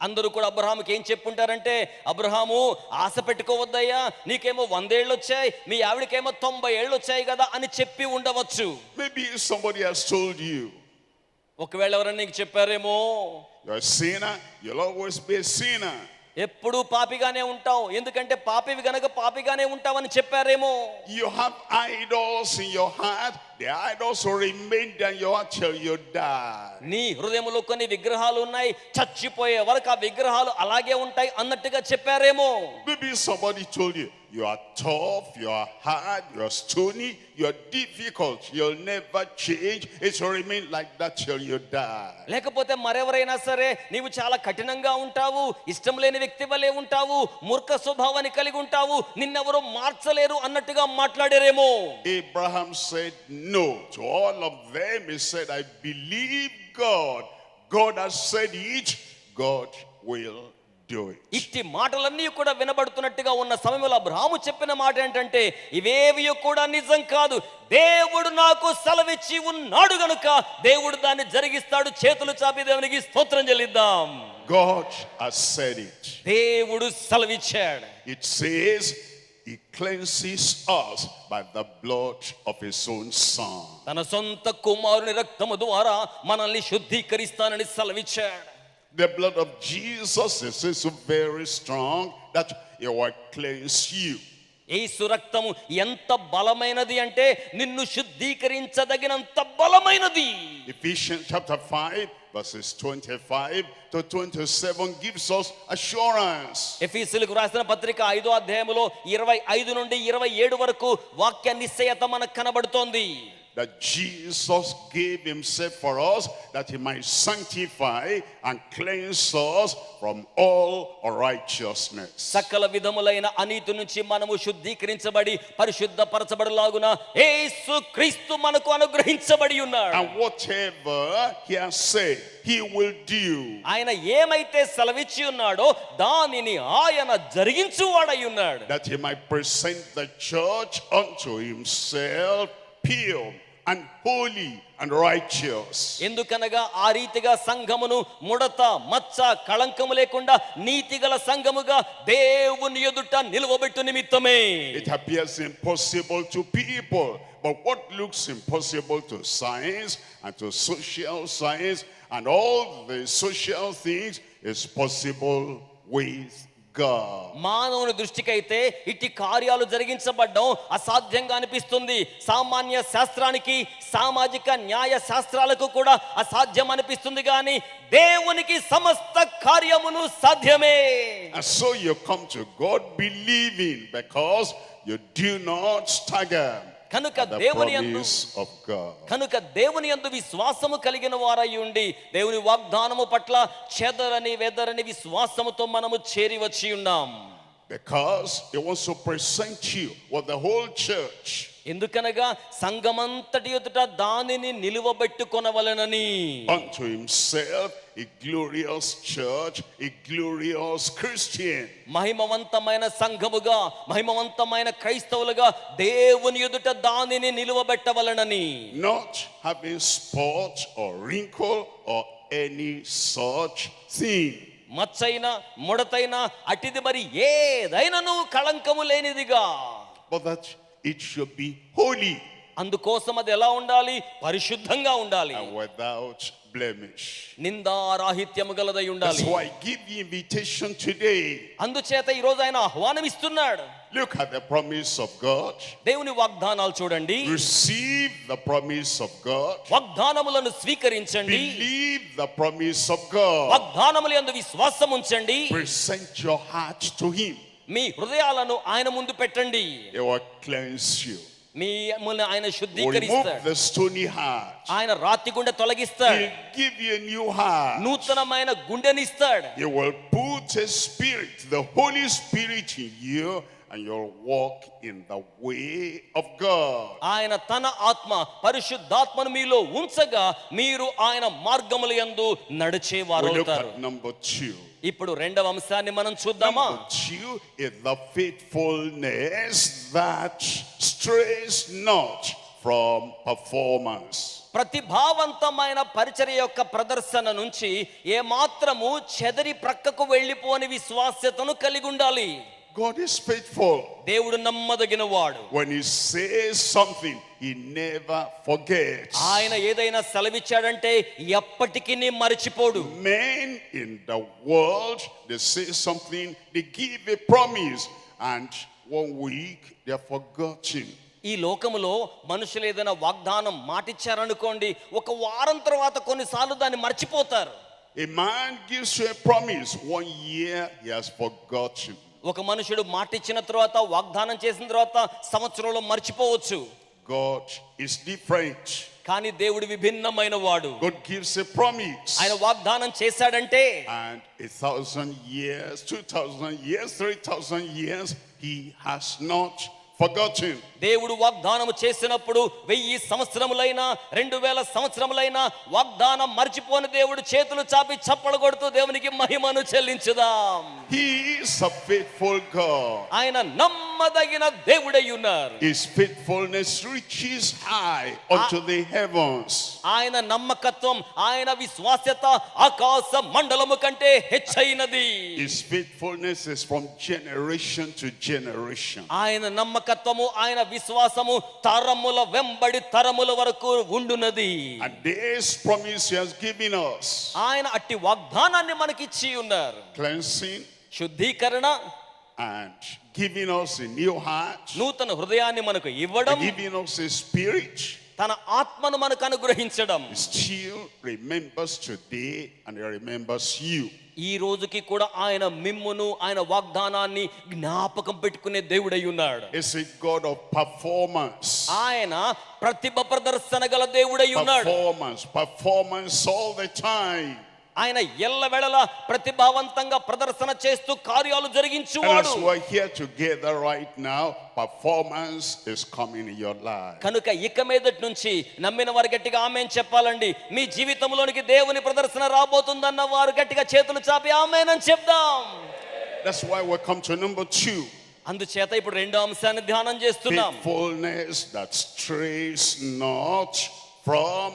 అందరూ కూడా అబ్రహాముకి ఏం చెప్పుంటారంటే, అబ్రహాము ఆశ పెట్టుకోవద్దయ్యా, నీకేమో 100 ఏళ్ళు వచ్చాయి, మీ ఆవిడకేమో 90 ఏళ్ళు వచ్చాయి కదా అని చెప్పి ఉండవచ్చు. Maybe somebody has told you. ఒకవేళ ఎవరైనా నీకు చెప్పారేమో, you're a sinner, you'll always be a sinner. ఎప్పుడు పాపిగానే ఉంటావు, ఎందుకంటే పాపివి గనక పాపిగానే ఉంటావని చెప్పారేమో. You have idols in your heart. The idols will remain there in your heart till you die. నీ హృదయములో కొన్ని విగ్రహాలు ఉన్నాయి, చచ్చిపోయే వరకు ఆ విగ్రహాలు అలాగే ఉంటాయి అన్నట్టుగా చెప్పారేమో. Maybe somebody told you, you are tough, you are hard, you are stony, you are difficult, you'll never change. It will remain like that till you die. లేకపోతే మరెవరైనా సరే నీవు చాలా కఠినంగా ఉంటావు, ఇష్టం లేని వ్యక్తి వలె ఉంటావు, మూర్ఖ స్వభావాన్ని కలిగి ఉంటావు, నిన్నెవరూ మార్చలేరు అన్నట్టుగా మాట్లాడారేమో. Abraham said no to all of them. He said, I believe God. God has said it, God will do it. ఇట్టి మాటలన్నీ కూడా వినబడుతున్నట్టుగా ఉన్న సమయంలో అబ్రహాము చెప్పిన మాట ఏంటంటే, ఇవేవి కూడా నిజం కాదు, దేవుడు నాకు సెలవిచ్చి ఉన్నాడు గనుక దేవుడు దాన్ని జరిగిస్తాడు. చేతులు చాపి దేవునికి స్తోత్రం చెల్లిద్దాం. God has said it. దేవుడు సెలవిచ్చాడు. It says he cleanses us by the blood of his own son. తన సొంత కుమారుని రక్తము ద్వారా మనల్ని శుద్ధీకరిస్తానని సెలవిచ్చాడు. The blood of Jesus is so very strong that it will cleanse you. యేసు రక్తము ఎంత బలమైనది అంటే నిన్ను శుద్ధీకరించదగినంత బలమైనది. Ephesians chapter 5 verses 25 to 27 gives us assurance. ఎఫెసీయులకు రాసిన పత్రిక 5వ అధ్యాయములో 25 నుండి 27 వరకు వాక్య నిశ్చయత మనకు కనబడుతోంది. That Jesus gave himself for us, that he might sanctify and cleanse us from all unrighteousness. సకల విధములైన అనీతి నుంచి మనము శుద్ధీకరించబడి పరిశుద్ధపరచబడులాగున యేసు క్రీస్తు మనకు అనుగ్రహించబడి ఉన్నాడు. And whatever he has said, he will do. ఆయన ఏమైతే సెలవిచ్చి ఉన్నాడో దానిని ఆయన జరిగించువాడై ఉన్నాడు. That he might present the church unto himself pure and holy and righteous. ఎందుకనగా ఆ రీతిగా సంఘమును ముడత మచ్చ కళంకము లేకుండా నీతిగల సంఘముగా దేవుని ఎదుట నిలువబెట్టు నిమిత్తమే. It appears impossible to people, but what looks impossible to science and to social science and all the social things is possible with God. మానవుని దృష్టికైతే ఇట్టి కార్యాలు జరిగించబడ్డం అసాధ్యంగా అనిపిస్తుంది. సామాన్య శాస్త్రానికి సామాజిక న్యాయ శాస్త్రాలకు కూడా అసాధ్యం అనిపిస్తుంది, కానీ దేవునికి సమస్త కార్యమును సాధ్యమే. And so you come to God believing because you do not stagger కనుక at the దేవుని యందు promise of God. కనుక దేవుని యందు విశ్వాసము కలిగిన వారై ఉండి దేవుని వాగ్దానము పట్ల చెదరని వెదరని విశ్వాసముతో మనము చేరి వచ్చి ఉన్నాం. Because he wants to present you with the whole church. ఎందుకనగా సంఘమంతటి ఎదుట దానిని నిలువబెట్టుకొనవలెనని. Unto himself a glorious church, a glorious Christian. మహిమవంతమైన సంఘముగా మహిమవంతమైన క్రైస్తవులుగా దేవుని ఎదుట దానిని నిలువబెట్టవలెనని. Not having spot or wrinkle or any such thing. మచ్చైన ముడతైన అటిది మరి ఏదైనను కళంకము లేనిదిగా. But that it should be holy అందుకోసం అది ఎలా ఉండాలి? పరిశుద్ధంగా ఉండాలి, and without blemish. నిందారాహిత్యము గలదై ఉండాలి. That's why I give you invitation today. అందుచేత ఈ రోజు ఆయన ఆహ్వానం ఇస్తున్నాడు. Look at the promise of God. దేవుని వాగ్దానాలు చూడండి. Receive the promise of God. వాగ్దానములను స్వీకరించండి. Believe the promise of God. వాగ్దానముల యందు విశ్వాసం ఉంచండి. Present your heart to him. మీ హృదయాలను ఆయన ముందు పెట్టండి. He will cleanse you. మిమ్మల్ని ఆయన Will remove శుద్ధీకరిస్తాడు. the stony heart. ఆయన రాతి గుండె తొలగిస్తాడు. He'll give you a new heart. నూతనమైన గుండెనిస్తాడు. He will put a spirit, the Holy Spirit in you, and you'll walk in the way of God. ఆయన తన ఆత్మ పరిశుద్ధాత్మను మీలో ఉంచగా మీరు ఆయన మార్గముల యందు నడిచేవారు We look అవుతారు. at number 2. ఇప్పుడు రెండవ అంశాన్ని మనం చూద్దామా? Number 2 is the faithfulness that strays not from performance. ప్రతిభావంతమైన పరిచర్య యొక్క ప్రదర్శన నుంచి ఏ మాత్రము చెదరి ప్రక్కకు వెళ్ళిపోని విశ్వాస్యతను కలిగి ఉండాలి. God is faithful. దేవుడు నమ్మదగిన వాడు. When he says something, he never forgets. ఆయన ఏదైనా సెలవిచ్చాడంటే ఎప్పటికీ మరచిపోడు. Men in the world, they say something, they give a promise, and 1 week they are forgotten. ఈ లోకములో మనుషులు ఏదైనా వాగ్దానం మాటిచ్చారనుకోండి, ఒక వారం తర్వాత కొన్నిసార్లు దాన్ని మర్చిపోతారు. A man gives you a promise, 1 year he has forgotten. ఒక మనుషుడు మాట ఇచ్చిన తర్వాత, వాగ్దానం చేసిన తర్వాత సంవత్సరంలో మర్చిపోవచ్చు. God is different. కానీ దేవుడు విభిన్నమైన వాడు. God gives a promise. ఆయన వాగ్దానం చేశాడంటే, And 1,000 years, 2,000 years, 3,000 years, he has not forgotten. దేవుడు వాగ్దానం చేసినప్పుడు 1000 సంవత్సరములైనా 2000 సంవత్సరములైనా వాగ్దానం మర్చిపోని దేవుడు చేతులు చాపి చప్పలు కొడుతూ దేవునికి మహిమను చెల్లించుదాం. He is a faithful God. ఆయన నమ్మదగిన దేవుడై ఉన్నారు. His faithfulness reaches high unto the heavens. ఆయన నమ్మకత్వం, ఆయన విశ్వాస్యత ఆకాశ మండలము కంటే హెచ్చైనది. His faithfulness is from generation to generation. ఆయన నమ్మకత్వము, ఆయన విశ్వాసము తరముల వెంబడి తరముల వరకు ఉండునది. And this promise he has given us, ఆయన అట్టి వాగ్దానాన్ని మనకి ఇచ్చి ఉన్నారు. cleansing శుద్ధీకరణ and giving us a new heart, నూతన హృదయాన్ని మనకు ఇవ్వడం, giving us a spirit. తన ఆత్మను మనకు అనుగ్రహించడం. He still remembers today and he remembers you. ఈ రోజుకి కూడా ఆయన మిమ్మును, ఆయన వాగ్దానాన్ని జ్ఞాపకం పెట్టుకునే దేవుడై ఉన్నాడు. Is a God of performance. ఆయన ప్రతిభ ప్రదర్శన గల దేవుడై ఉన్నాడు. Performance all the time. ఆయన ఎల్లవేళలా ప్రతిభావంతంగా ప్రదర్శన చేస్తూ కార్యాలు జరిగించువాడు. And as we're here together right now, performance is coming in your life. కనుక ఇక మీదటి నుంచి నమ్మిన వారు గట్టిగా ఆమేన్ చెప్పాలండి. మీ జీవితంలోనికి దేవుని ప్రదర్శన రాబోతుందన్న వారు గట్టిగా చేతులు చాపి ఆమేన్ అని చెప్దాం. That's why we come to number 2. అందుచేత ఇప్పుడు రెండో అంశాన్ని ధ్యానం చేస్తున్నాం. Faithfulness that strays not from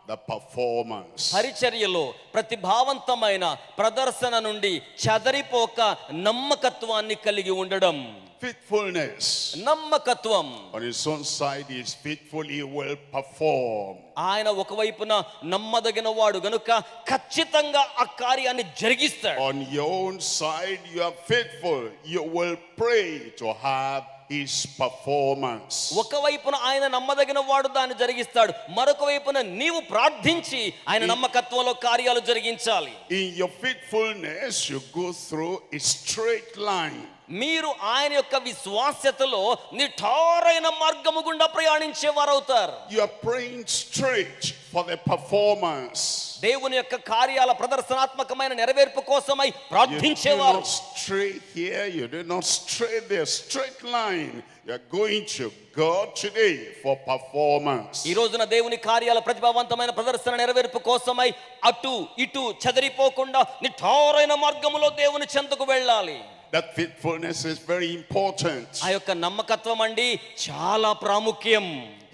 the performance. పరిచర్యలో ప్రతిభావంతమైన ప్రదర్శన నుండి చెదరిపోక నమ్మకత్వాన్ని కలిగి ఉండడం. Faithfulness. నమ్మకత్వం. On his own side he is faithful, he will perform. ఆయన ఒకవైపున నమ్మదగిన వాడు గనుక ఖచ్చితంగా ఆ కార్యాన్ని జరిగిస్తాడు. On your own side you are faithful, you will pray to have his performance. ఒకవైపున ఆయన నమ్మదగిన వాడు దాన్ని జరిగిస్తాడు, మరొక వైపున నీవు ప్రార్థించి ఆయన నమ్మకత్వంలో కార్యాలు జరిగించాలి. In your faithfulness you go through a straight line. మీరు ఆయన యొక్క విశ్వాస్యతలో నిఠారైన మార్గము గుండా ప్రయాణించే వారవుతారు. You are praying straight for the performance. దేవుని యొక్క కార్యాల ప్రదర్శనాత్మకమైన నెరవేర్పు కోసమై You ప్రార్థించేవారు. do not stray here, you do not stray there, straight line. You are going to God today for performance. ఈ రోజున దేవుని కార్యాల ప్రతిభావంతమైన ప్రదర్శన నెరవేర్పు కోసమై అటు ఇటు చెదరిపోకుండా నిఠారైన మార్గములో దేవుని చెంతకు వెళ్ళాలి. That faithfulness is very important. ఆ యొక్క నమ్మకత్వం అండి చాలా ప్రాముఖ్యం.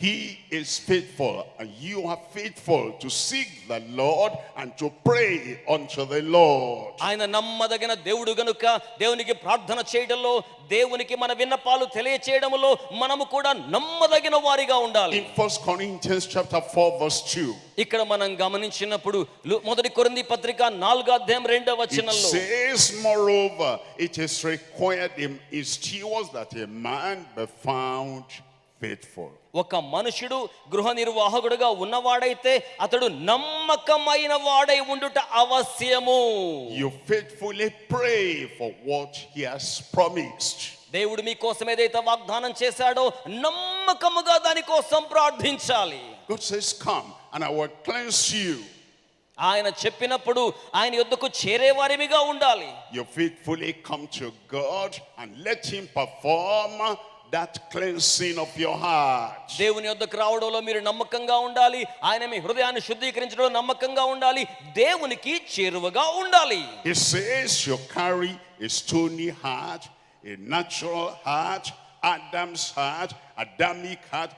He is faithful and you are faithful to seek the Lord and to pray unto the Lord. ఆయన నమ్మదగిన దేవుడు గనుక దేవునికి ప్రార్థన చేయడంలో, దేవునికి మన విన్నపాలు తెలియచేయడంలో మనము కూడా నమ్మదగిన వారిగా ఉండాలి. In 1 Corinthians chapter 4 verse 2. ఇక్కడ మనం గమనించినప్పుడు మొదటి కొరింథీ పత్రిక 4వ అధ్యాయం 2వ It వచనంలో, says, moreover, it is required in stewards that a man be found faithful. ఒక మనుషుడు గృహ నిర్వాహకుడుగా ఉన్నవాడైతే అతడు నమ్మకమైన వాడై ఉండుట అవశ్యము. You faithfully pray for what he has promised. దేవుడు మీ కోసం ఏదైతే వాగ్దానం చేశాడో నమ్మకముగా దాని కోసం ప్రార్థించాలి. God says, come and I will cleanse you. ఆయన చెప్పినప్పుడు ఆయన యొద్దకు చేరేవారిగా ఉండాలి. You faithfully come to God and let him perform that cleansing of your heart. దేవుని యొద్దకు రావడంలో మీరు నమ్మకంగా ఉండాలి. ఆయన మీ హృదయాన్ని శుద్ధీకరించడంలో నమ్మకంగా ఉండాలి. దేవునికి చేరువగా ఉండాలి. He says you carry a stony heart, a natural heart, Adam's heart, Adamic heart,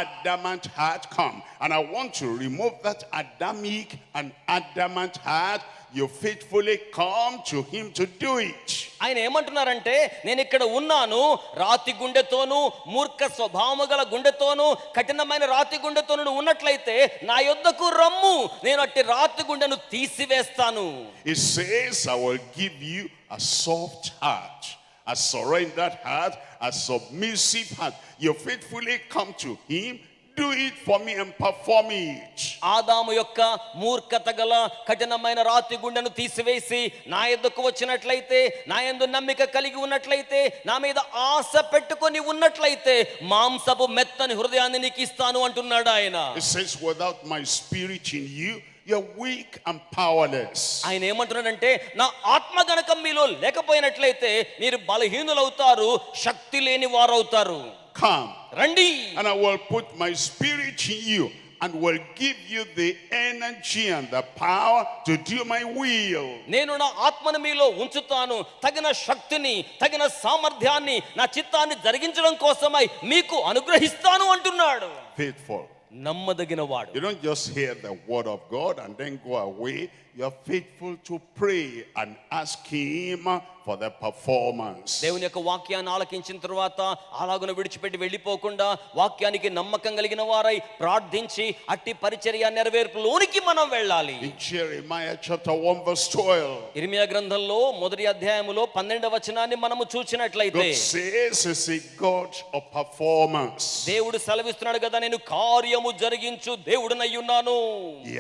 adamant heart. Come and I want to remove that Adamic and adamant heart. You faithfully come to him to do it. ఆయన ఏమంటున్నారంటే, నేను ఇక్కడ ఉన్నాను, రాతి గుండెతోను మూర్ఖ స్వభావము గల గుండెతోను కఠినమైన రాతి గుండెతోను ఉన్నట్లయితే నా యొద్దకు రమ్ము, నేను అట్టి రాతి గుండెను తీసివేస్తాను. He says I will give you a soft heart, a surrendered heart, a submissive heart. You faithfully come to him, do it for me and perform it. ఆదాము యొక్క మూర్ఖత గల కఠినమైన రాతి గుండెను తీసివేసి నా యొద్దకు వచ్చినట్లయితే, నా యందు నమ్మిక కలిగి ఉన్నట్లయితే, నా మీద ఆశ పెట్టుకొని ఉన్నట్లయితే మాంసపు మెత్తని హృదయాన్ని నీకు ఇస్తాను అంటున్నాడు ఆయన. It says, without my spirit in you, you're weak and powerless. ఆయన ఏమంటున్నాడంటే, నా ఆత్మ గనక మీలో లేకపోయినట్లయితే మీరు బలహీనులవుతారు, శక్తి లేని వారవుతారు. Come, రండి, and I will put my spirit in you and will give you the energy and the power to do my will. నేను నా ఆత్మను మీలో ఉంచుతాను, తగిన శక్తిని, తగిన సామర్థ్యాన్ని, నా చిత్తాన్ని జరిగించడం కోసమై మీకు అనుగ్రహిస్తాను అంటున్నాడు. Faithful. నమ్మదగిన వాడు. You don't just hear the word of God and then go away. You're faithful to pray and ask him for the performance. దేవుని యొక్క వాక్యాన్ని ఆలకించిన తర్వాత అలాగున విడిచిపెట్టి వెళ్ళిపోకుండా వాక్యానికి నమ్మకం కలిగిన వారై ప్రార్థించి అట్టి పరిచర్య నెరవేర్పులోనికి మనం వెళ్ళాలి. In Jeremiah chapter 1 verse 12, ఇర్మియా గ్రంథంలో మొదటి అధ్యాయములో 12వ వచనాన్ని మనము చూచినట్లయితే, God says is a God of performance. దేవుడు సెలవిస్తున్నాడు కదా, నేను కార్యము జరిగించు దేవుడునై ఉన్నాను.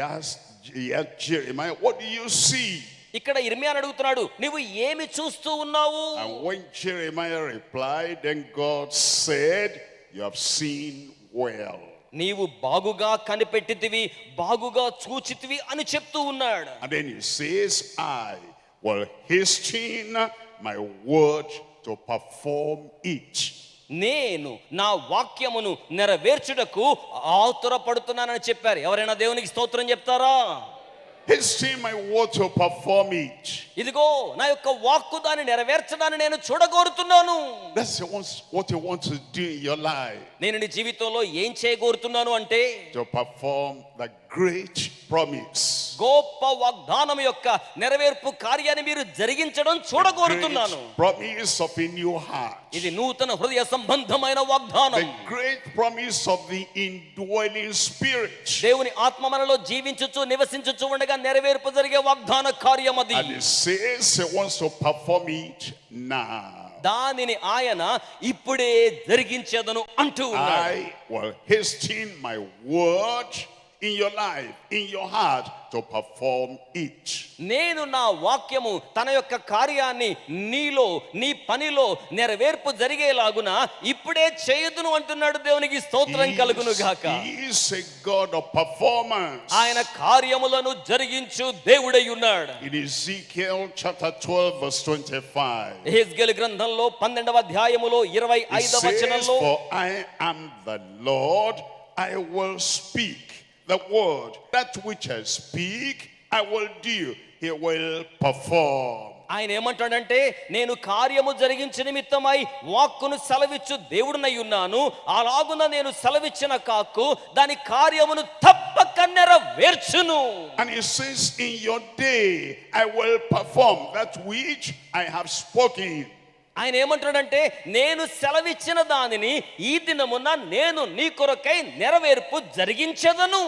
Yes, Jeremiah, what do you see? ఇక్కడ ఇర్మియా అడుగుతున్నాడు, నువ్వు ఏమి చూస్తూ ఉన్నావు? And when Jeremiah replied, then God said, you have seen well. నీవు బాగుగా కనిపెట్టితివి, బాగుగా చూచితివి అని చెప్తూ ఉన్నాడు. And then he says, I will hasten my word to perform it. నేను నా వాక్యమును నెరవేర్చుటకు ఆతురపడుతున్నానని చెప్పారు. ఎవరైనా దేవునికి స్తోత్రం చెప్తారా? Hasten my word to perform it. ఇదిగో నా యొక్క వాక్కు దాన్ని నెరవేర్చడాన్ని నేను చూడగోరుతున్నాను. That's what you want to do in your life. నేను నీ జీవితంలో ఏం చేయగోరుతున్నాను అంటే, To perform the great promise. గొప్ప వాగ్దానం యొక్క నెరవేర్పు కార్యాన్ని మీరు జరిగించడం చూడగోరుతున్నాను. Great promise of a new heart. ఇది నూతన హృదయ సంబంధమైన వాగ్దానం. The great promise of the indwelling spirit. దేవుని ఆత్మ మనలో జీవించుచు నివసించుచు ఉండగా నెరవేర్పు జరిగే వాగ్దాన కార్యం అది. And it says he wants to perform it now. దానిని ఆయన ఇప్పుడే జరిగించేదను అంటూ ఉన్నాడు. I will hasten my word in your life, in your heart, to perform it. నేను నా వాక్యము తన యొక్క కార్యాన్ని నీలో, నీ పనిలో నెరవేర్పు జరిగేలాగున ఇప్పుడే చేయదును అంటున్నాడు. దేవునికి స్తోత్రం కలుగును గాక. He is a God of performance. ఆయన కార్యములను జరిగించు దేవుడై ఉన్నాడు. In Ezekiel chapter 12 verse 25, యెహెజ్కేలు గ్రంథంలో 12వ అధ్యాయములో 25వ it says, వచనంలో, for I am the Lord, I will speak the word, that which I speak I will do, he will perform. ఆయన ఏమంటాడంటే, నేను కార్యము జరిగించే నిమిత్తమై వాక్కును సెలవిచ్చు దేవుడినై ఉన్నాను. అలాగున నేను సెలవిచ్చిన కాకు దాని కార్యమును తప్పక నెరవేర్చును. And he says, in your day I will perform that which I have spoken. ఆయన ఏమంటాడంటే, నేను సెలవిచ్చిన దానిని ఈ దినమున నేను నీ కొరకై నెరవేర్పు జరిగించదను.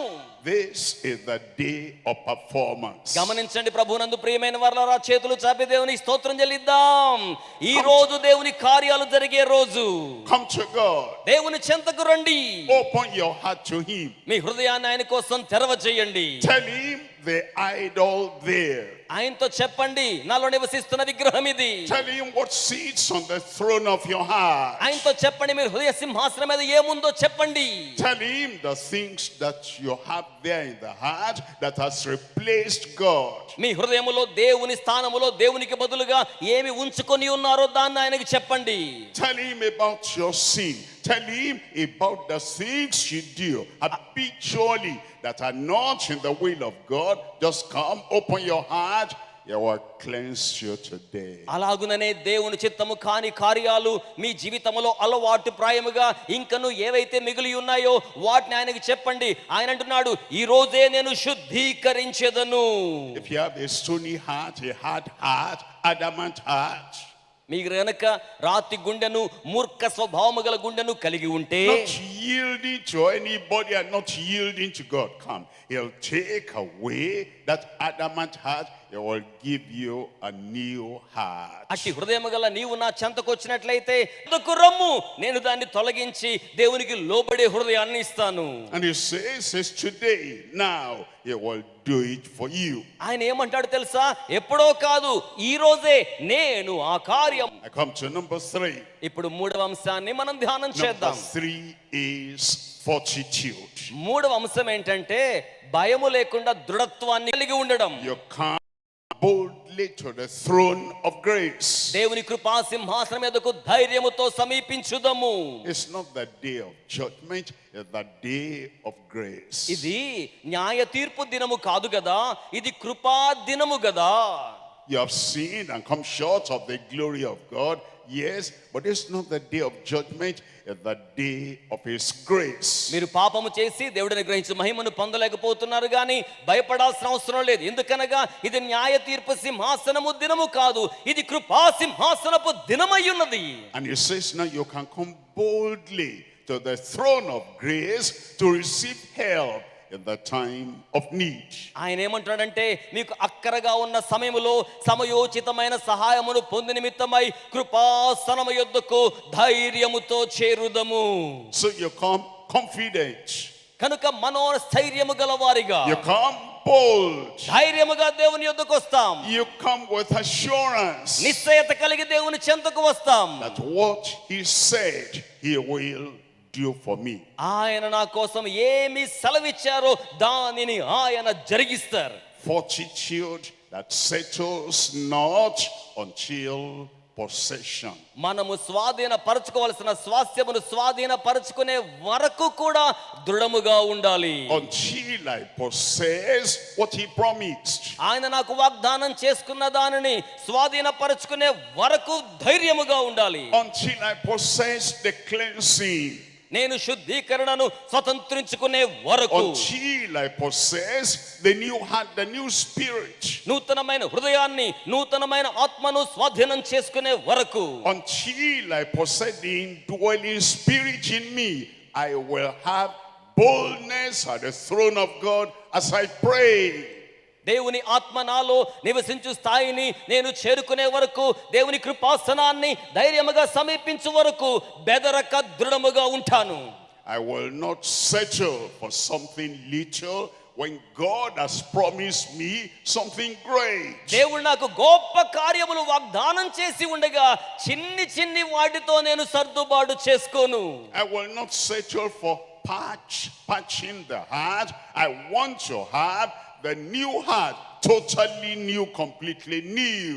This is the day of performance. గమనించండి ప్రభువునందు ప్రియమైన వారలారా, చేతులు చాపి దేవునికి స్తోత్రం చెల్లిద్దాం. ఈ రోజు దేవుని కార్యాలు జరిగే రోజు. Come to God. దేవుని చెంతకు రండి. Open your heart to him. మీ హృదయాన్ని ఆయన కోసం తెరవ చేయండి. Tell him the idol there. ఆయనతో చెప్పండి, నాలో నివసిస్తున్న విగ్రహం ఇది. Tell him what sits on the throne of your heart. ఆయనతో చెప్పండి, మీరు హృదయ సింహాసనం మీద ఏముందో చెప్పండి. Tell him the things that you have there in the heart that has replaced God. మీ హృదయములో దేవుని స్థానములో దేవునికి బదులుగా ఏమి ఉంచుకొని ఉన్నారో దాన్ని ఆయనకి చెప్పండి. Tell him about your sin. Tell him about the things you do habitually that are not in the will of God. Just come, open your heart. He will cleanse you today. అలాగుననే దేవుని చిత్తము కాని కార్యాలు మీ జీవితంలో అలవాటు ప్రాయముగా ఇంకను ఏవైతే మిగిలి ఉన్నాయో వాటిని ఆయనకి చెప్పండి. ఆయన అంటున్నాడు, ఈ రోజే నేను శుద్ధీకరించెదను. If you have a stony heart, a hard heart, adamant heart, మీకు గనక రాతి గుండెను, మూర్ఖ స్వభావము గల గుండెను కలిగి ఉంటే, not yielding to anybody and not yielding to God, come. He'll take away that adamant heart. He will give you a new heart. అట్టి హృదయము గల నీవు నా చెంతకు వచ్చినట్లయితే అందుకు రమ్ము, నేను దాన్ని తొలగించి దేవునికి లోబడే హృదయాన్ని ఇస్తాను. And he says today, now he will do it for you. ఆయన ఏమంటాడు తెలుసా? ఎప్పుడో కాదు, ఈ రోజే నేను ఆ కార్యం. I come to number 3. ఇప్పుడు మూడవ అంశాన్ని మనం ధ్యానం చేద్దాం. Number 3 is fortitude. మూడవ అంశం ఏంటంటే భయము లేకుండా దృఢత్వాన్ని కలిగి ఉండడం. You come boldly to the throne of grace. దేవుని కృపా సింహాసనం ఎదుకు ధైర్యముతో సమీపించుదము. It's not the day of judgment, it's the day of grace. ఇది న్యాయ తీర్పు దినము కాదు గదా, ఇది కృపా దినము గదా. You have sinned and come short of the glory of God. Yes, but it's not the day of judgment, it's the day of his grace. మీరు పాపము చేసి దేవుడిని గ్రహించి మహిమను పొందలేకపోతున్నారు కానీ భయపడాల్సిన అవసరం లేదు. ఎందుకనగా ఇది న్యాయ తీర్పు సింహాసనము దినము కాదు, ఇది కృపా సింహాసనపు దినమై ఉన్నది. And he says now you can come boldly to the throne of grace to receive help in the time of need. ఆయన ఏమంటాడంటే మీకు అక్కరగా ఉన్న సమయములో సమయోచితమైన సహాయమును పొంది నిమిత్తమై కృపాసనము యొద్దకు ధైర్యముతో చేరుదము. So you come confident. కనుక మనోస్థైర్యము గలవారిగా, You come bold. ధైర్యముగా దేవుని యొద్దకు వస్తాం. You come with assurance నిశ్చయత కలిగి దేవుని చెంతకు వస్తాం. that what he said he will do for me. ఆయన నా కోసం ఏమి సెలవిచ్చారో దానిని ఆయన జరిగిస్తారు. Fortitude that settles not until possession. మనము స్వాధీన పరచుకోవాల్సిన స్వాస్థ్యమును స్వాధీన పరచుకునే వరకు కూడా దృఢముగా ఉండాలి. Until I possess what he promised. ఆయన నాకు వాగ్దానం చేసుకున్న దానిని స్వాధీన పరచుకునే వరకు ధైర్యముగా ఉండాలి. Until I possess the cleansing. నేను శుద్ధీకరణను స్వతంత్రించుకునే వరకు. Until I possess the new heart, the new spirit. నూతనమైన హృదయాన్ని నూతనమైన ఆత్మను స్వాధీనం చేసుకునే వరకు. Until I possess the indwelling spirit in me, I will have boldness at the throne of God as I pray. దేవుని ఆత్మ నాలో నివసించు స్థాయిని నేను చేరుకునే వరకు, దేవుని కృపాసనాన్ని ధైర్యముగా సమీపించు వరకు బెదరక దృఢముగా ఉంటాను. I will not settle for something little when God has promised me something great. దేవుడు నాకు గొప్ప కార్యములు వాగ్దానం చేసి ఉండగా చిన్ని చిన్ని వాటితో నేను సర్దుబాటు చేసుకోను. I will not settle for patching the heart. I want to have the new heart, totally new, completely new.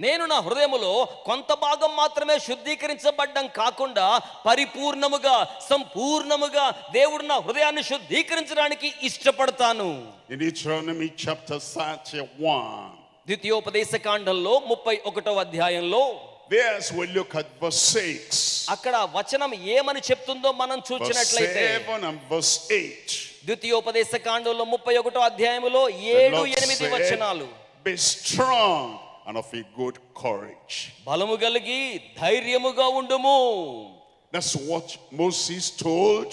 నేను నా హృదయములో కొంత భాగం మాత్రమే శుద్ధీకరించబడ్డం కాకుండా పరిపూర్ణముగా సంపూర్ణముగా దేవుడు నా హృదయాన్ని శుద్ధీకరించడానికి ఇష్టపడతాను. In Deuteronomy chapter 31, ద్వితీయోపదేశ కాండంలో 31వ అధ్యాయంలో there's we look at verse 6. అక్కడ వచనం ఏమని చెప్తుందో మనం Verse చూచినట్లయితే 7 and verse 8. ద్వితీయోపదేశ కాండంలో 31వ అధ్యాయములో The 7, Lord 8 said, వచనాలు. be strong and of a good courage. బలము కలిగి ధైర్యముగా ఉండుము. That's what Moses told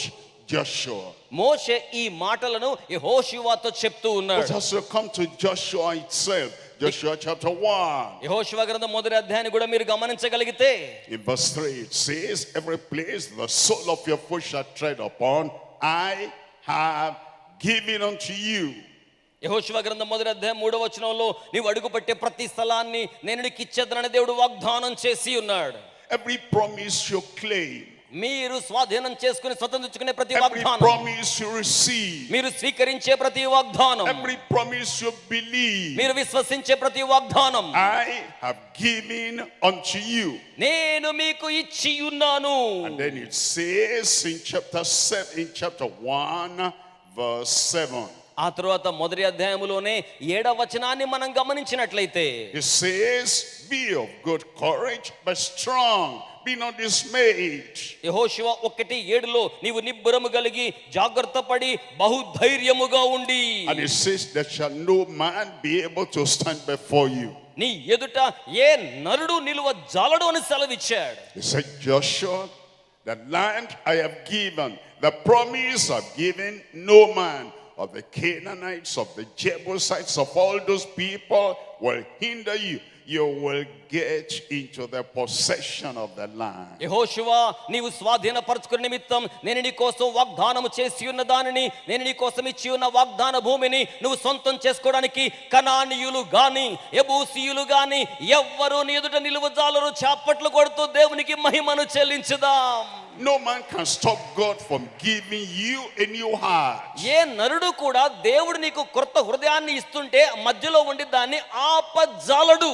Joshua. మోషే ఈ మాటలను యెహోషువతో చెప్తూ ఉన్నాడు. But as you come to Joshua itself, Joshua chapter 1. యెహోషువ గ్రంథం మొదటి అధ్యాయాన్ని కూడా మీరు గమనించగలిగితే In verse 3 it says, every place the sole of your foot shall tread upon, I have given unto you. యెహోషువ గ్రంథం మొదటి అధ్యాయం 3వ వచనంలో నీవు అడుగుపెట్టే ప్రతి స్థలాన్ని నేను నీకు ఇచ్చేదనని దేవుడు వాగ్దానం చేసి ఉన్నాడు. Every promise you claim, మీరు స్వాధీనం చేసుకుని స్వతంత్రించుకునే ప్రతి every వాగ్దానం, promise you receive, మీరు స్వీకరించే ప్రతి వాగ్దానం, every promise you believe, మీరు విశ్వసించే ప్రతి వాగ్దానం I have given unto you. నేను మీకు ఇచ్చి ఉన్నాను. And then it says in chapter 1 verse 7. ఆ తరువాత మొదటి అధ్యాయములోనే 7వ వచనాన్ని మనం గమనించినట్లయితే It says, be of good courage, but strong, be not dismayed. యెహోషువ 1:7లో నీవు నిబ్బరము కలిగి జాగ్రత్త పడి బహుధైర్యముగా ఉండి. And it says, there shall no man be able to stand before you. నీ ఎదుట ఏ నరుడు నిలువ జాలడు అని సెలవిచ్చాడు. He said, Joshua, the land I have given, the promise I've given, no man of the Canaanites, of the Jebusites, of all those people will hinder you. You will get into the possession of the land. యెహోషువా నీవు స్వాధీనపరచుకునే నిమిత్తం నేను నీ కోసం వాగ్దానము చేసి ఉన్న దానిని, నేను నీ కోసం ఇచ్చి ఉన్న వాగ్దాన భూమిని నువ్వు సొంతం చేసుకోవడానికి కనానీయులు గాని యెబూసీయులు గాని ఎవ్వరూ నీ ఎదుట నిలువజాలరు. చప్పట్లు కొడుతూ దేవునికి మహిమను చెల్లించుదాం. No man can stop God from giving you a new heart. ఏ నరుడు కూడా దేవుడు నీకు కొత్త హృదయాన్ని ఇస్తుంటే మధ్యలో ఉండి దాన్ని ఆపజాలడు.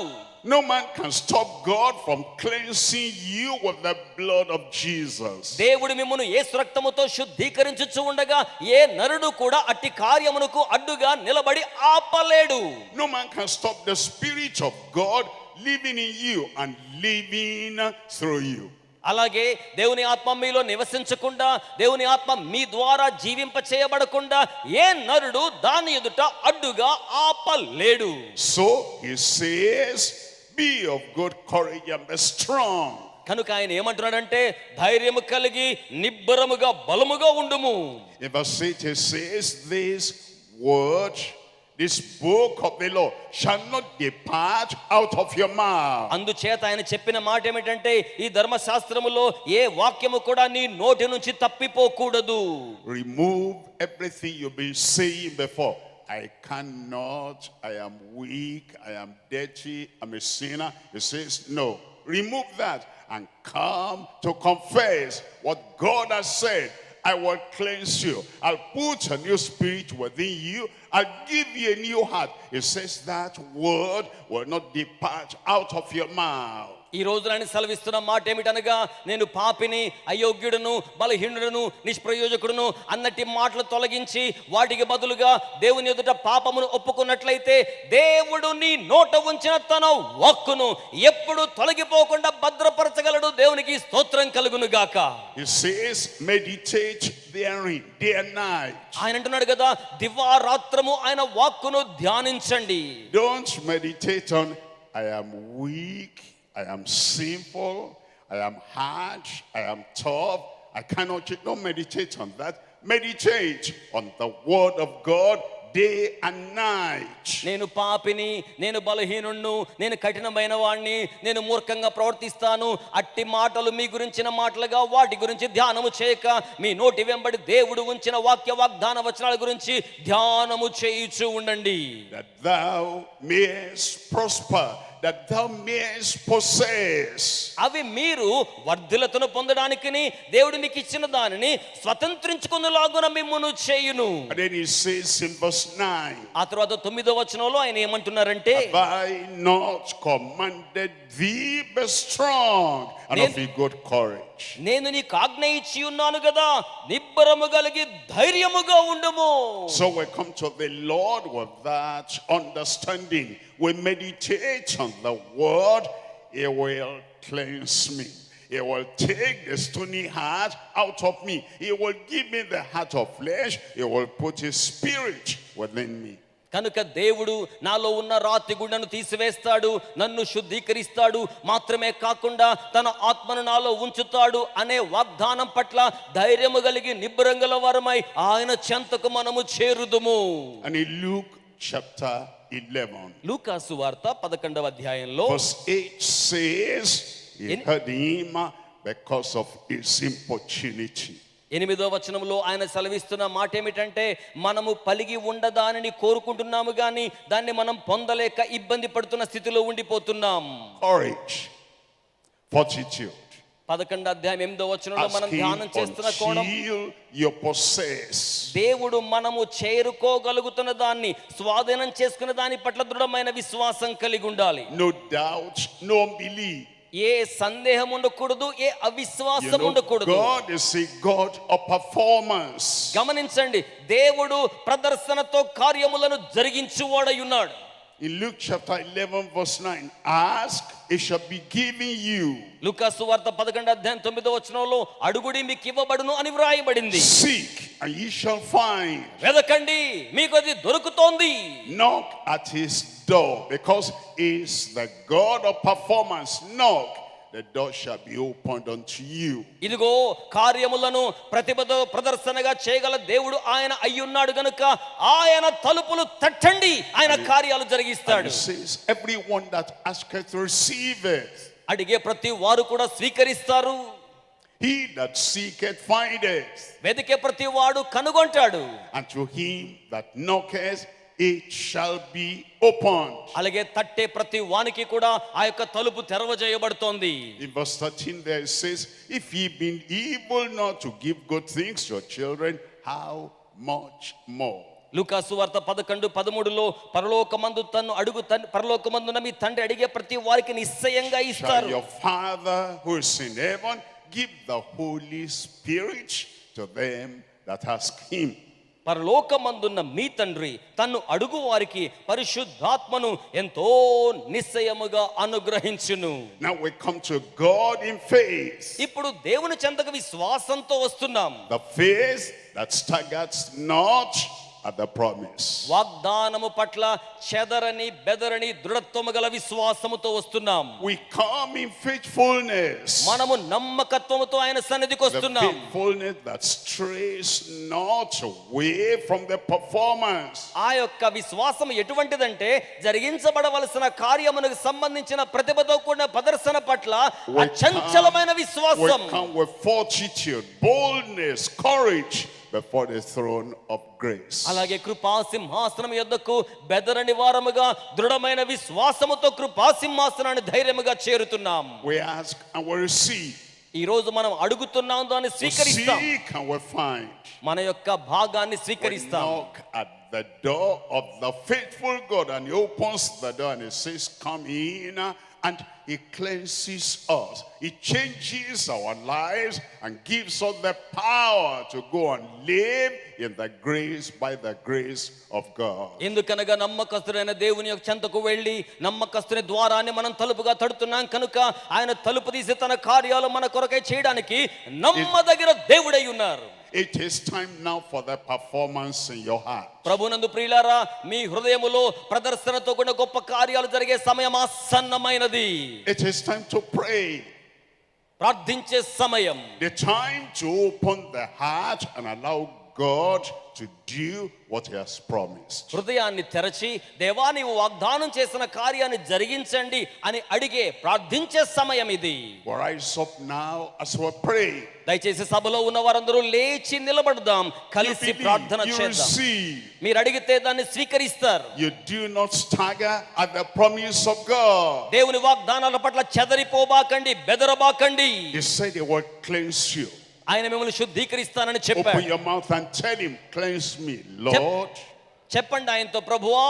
No man can stop God from cleansing you with the blood of Jesus. దేవుడు మిమ్మును యేసు రక్తముతో శుద్ధీకరించుచు ఉండగా ఏ నరుడు కూడా అట్టి కార్యమునకు అడ్డుగా నిలబడి ఆపలేడు. No man can stop the Spirit of God living in you and living through you. అలాగే దేవుని ఆత్మ మీలో నివసించకుండా, దేవుని ఆత్మ మీ ద్వారా జీవింప చేయబడకుండా ఏ నరుడు దాని ఎదుట అడ్డుగా ఆపలేడు. So he says, be of good courage and be strong. కనుక ఆయన ఏమంటున్నాడంటే ధైర్యము కలిగి నిబ్బరముగా బలముగా ఉండుము. In verse 8 he says, this word, this book of the law shall not depart out of your mouth. అందుచేత ఆయన చెప్పిన మాట ఏమిటంటే ఈ ధర్మశాస్త్రములో ఏ వాక్యము కూడా నీ నోటి నుంచి తప్పిపోకూడదు. Remove everything you've been saying before. I cannot, I am weak, I am dirty, I'm a sinner. He says, no, remove that and come to confess what God has said. I will cleanse you. I'll put a new spirit within you. I'll give you a new heart. It says that word will not depart out of your mouth. ఈ రోజు నేను సెలవిస్తున్న మాట ఏమిటనగా నేను పాపిని, అయోగ్యుడును, బలహీనుడును, నిష్ప్రయోజకుడును అన్నటి మాటలు తొలగించి వాటికి బదులుగా దేవుని ఎదుట పాపమును ఒప్పుకున్నట్లయితే దేవుడు నీ నోట ఉంచిన తన వాక్కును ఎప్పుడు తొలగిపోకుండా భద్రపరచగలడు. దేవునికి స్తోత్రం కలుగును గాక. He says, meditate therein day and night. ఆయన అంటున్నాడు కదా, దివారాత్రము ఆయన వాక్కును ధ్యానించండి. Don't meditate on I am weak, I am sinful, I am harsh, I am tough, I cannot. Don't meditate on that. Meditate on the word of God day and night. నేను పాపిని, నేను బలహీనుణ్ణు, నేను కఠినమైన వాణ్ణి, నేను మూర్ఖంగా ప్రవర్తిస్తాను అట్టి మాటలు మీ గురించిన మాటలుగా వాటి గురించి ధ్యానము చేయక మీ నోటి వెంబడి దేవుడు ఉంచిన వాక్య వాగ్దాన వచనాల గురించి ధ్యానము చేయుచు ఉండండి. That thou mayest prosper, that thou mayest possess. అవి మీరు వర్ధిల్లతను పొందడానికిని దేవుడు నీకు ఇచ్చిన దానిని స్వతంత్రించుకునేలాగున మిమ్మును చేయును. And then he says in verse 9, ఆ తర్వాత 9వ వచనంలో ఆయన ఏమంటున్నారంటే, have I not commanded thee, be strong and of a good courage. నేను నీకు ఆజ్ఞ ఇచ్చి ఉన్నాను కదా, నిబ్బరము కలిగి ధైర్యముగా ఉండుము. So we come to the Lord with that understanding. We meditate on the word. He will cleanse me. He will take the stony heart out of me. He will give me the heart of flesh. He will put his spirit within me. కనుక దేవుడు నాలో ఉన్న రాతి గుండెను తీసివేస్తాడు, నన్ను శుద్ధీకరిస్తాడు, మాత్రమే కాకుండా తన ఆత్మను నాలో ఉంచుతాడు అనే వాగ్దానం పట్ల ధైర్యము కలిగి నిబ్బరంగల వారమై ఆయన చెంతకు మనము చేరుదుము. And in Luke chapter 11, లూకాసు వార్త 11వ అధ్యాయంలో verse 8 says, he heard him because of his importunity. 8వ వచనంలో ఆయన సెలవిస్తున్న మాట ఏమిటంటే, మనము పలిగి ఉండదానిని కోరుకుంటున్నాము గాని దాన్ని మనం పొందలేక ఇబ్బంది పడుతున్న స్థితిలో ఉండిపోతున్నాం. Courage, fortitude. 11వ అధ్యాయం 8వ వచనంలో మనం ధ్యానం చేస్తున్న కోణం, until you possess. దేవుడు మనము చేరుకోగలుగుతున్న దాన్ని, స్వాధీనం చేసుకున్న దాని పట్ల దృఢమైన విశ్వాసం కలిగి ఉండాలి. No doubt, no unbelief. ఏ సందేహం ఉండకూడదు, ఏ అవిశ్వాసం ఉండకూడదు. God is a God of performance. గమనించండి, దేవుడు ప్రదర్శనతో కార్యములను జరిగించువాడై ఉన్నాడు. In Luke chapter 11 verse 9, ask, it shall be given you. లూకాసు వార్త 11వ అధ్యాయం 9వ వచనంలో అడుగుడి మీకు ఇవ్వబడును అని వ్రాయబడింది. Seek and ye shall find. వెదకండి మీకు అది దొరుకుతోంది. Knock at his door, because he is the God of performance. Knock the door shall be opened unto you. ఇదిగో కార్యములను ప్రతిభతో ప్రదర్శనగా చేయగల దేవుడు ఆయన అయ్యున్నాడు గనుక ఆయన తలుపులు తట్టండి, ఆయన కార్యాలు జరిగిస్తాడు. And it says, everyone that asketh receiveth. అడిగే ప్రతి వారు కూడా స్వీకరిస్తారు. He that seeketh findeth. వెతికే ప్రతి వాడు కనుగొంటాడు. And to him that knocketh it shall be opened. అలాగే తట్టే ప్రతి వానికి కూడా ఆ యొక్క తలుపు తెరవజేయబడుతోంది. In verse 13 there it says, if ye be able not to give good things to your children, how much more? లూకా సువార్త 11:13లో పరలోకమందు తన్ను అడుగు పరలోకమందున మీ తండ్రి అడిగే ప్రతి వారికి నిశ్చయంగా ఇస్తారు. Shall your Father who is in heaven give the Holy Spirit to them that ask him? పరలోకమందున్న మీ తండ్రి తన్ను అడుగు వారికి పరిశుద్ధాత్మను ఎంతో నిశ్చయముగా అనుగ్రహించును. Now we come to God in faith. ఇప్పుడు దేవుని చెంతకు విశ్వాసంతో వస్తున్నాం. The faith that staggers not at the promise. వాగ్దానము పట్ల చెదరని బెదరని దృఢత్వము గల విశ్వాసముతో వస్తున్నాం. We come in faithfulness. మనము నమ్మకత్వముతో ఆయన సన్నిధికి The వస్తున్నాం. faithfulness that strays not away from the performance. ఆ యొక్క విశ్వాసం ఎటువంటిదంటే జరిగించబడవలసిన కార్యమునకు సంబంధించిన ప్రతిభతో కూడిన ప్రదర్శన పట్ల అచంచలమైన విశ్వాసం. We come with fortitude, boldness, courage before the throne of grace. అలాగే కృపా సింహాసనం యొద్దకు బెదరని వారముగా దృఢమైన విశ్వాసముతో కృపా సింహాసనాన్ని ధైర్యముగా చేరుతున్నాం. We ask and we receive. ఈ రోజు మనం అడుగుతున్నాం, దాన్ని We స్వీకరిస్తాం. seek and we find. మన యొక్క భాగాన్ని We స్వీకరిస్తాం. knock at the door of the faithful God and he opens the door and he says, come in, and he cleanses us. He changes our lives and gives us the power to go and live in the grace, by the grace of God. ఎందుకనగా నమ్మకస్తుడైన దేవుని యొక్క చెంతకు వెళ్ళి నమ్మకస్తుని ద్వారాన్ని మనం తలుపుగా తడుతున్నాం కనుక ఆయన తలుపు తీసి తన కార్యాలు మన కొరకై చేయడానికి నమ్మదగిన దేవుడై ఉన్నారు. It is time now for the performance in your heart. ప్రభునందు ప్రియులారా, మీ హృదయములో ప్రదర్శనతో కూడిన గొప్ప కార్యాలు జరిగే సమయం ఆసన్నమైనది. It is time to pray. ప్రార్థించే సమయం. The time to open the heart and allow God to do what he has promised. హృదయాన్ని తెరచి దేవా నీవు వాగ్దానం చేసిన కార్యాన్ని జరిగించండి అని అడిగే ప్రార్థించే సమయం ఇది. Rise up now as we pray. దయచేసి సభలో ఉన్న వారందరూ లేచి నిలబడదాం, కలిసి ప్రార్థన చేద్దాం. మీరు అడిగితే దాన్ని స్వీకరిస్తారు. You do not stagger at the promise of God. దేవుని వాగ్దానాల పట్ల చెదరిపోబాకండి, బెదరబాకండి. He said he will cleanse you. ఆయన మిమ్మల్ని శుద్ధీకరిస్తానని Open చెప్పాడు. your mouth and tell him, cleanse me, Lord. చెప్పండి ఆయనతో, ప్రభువా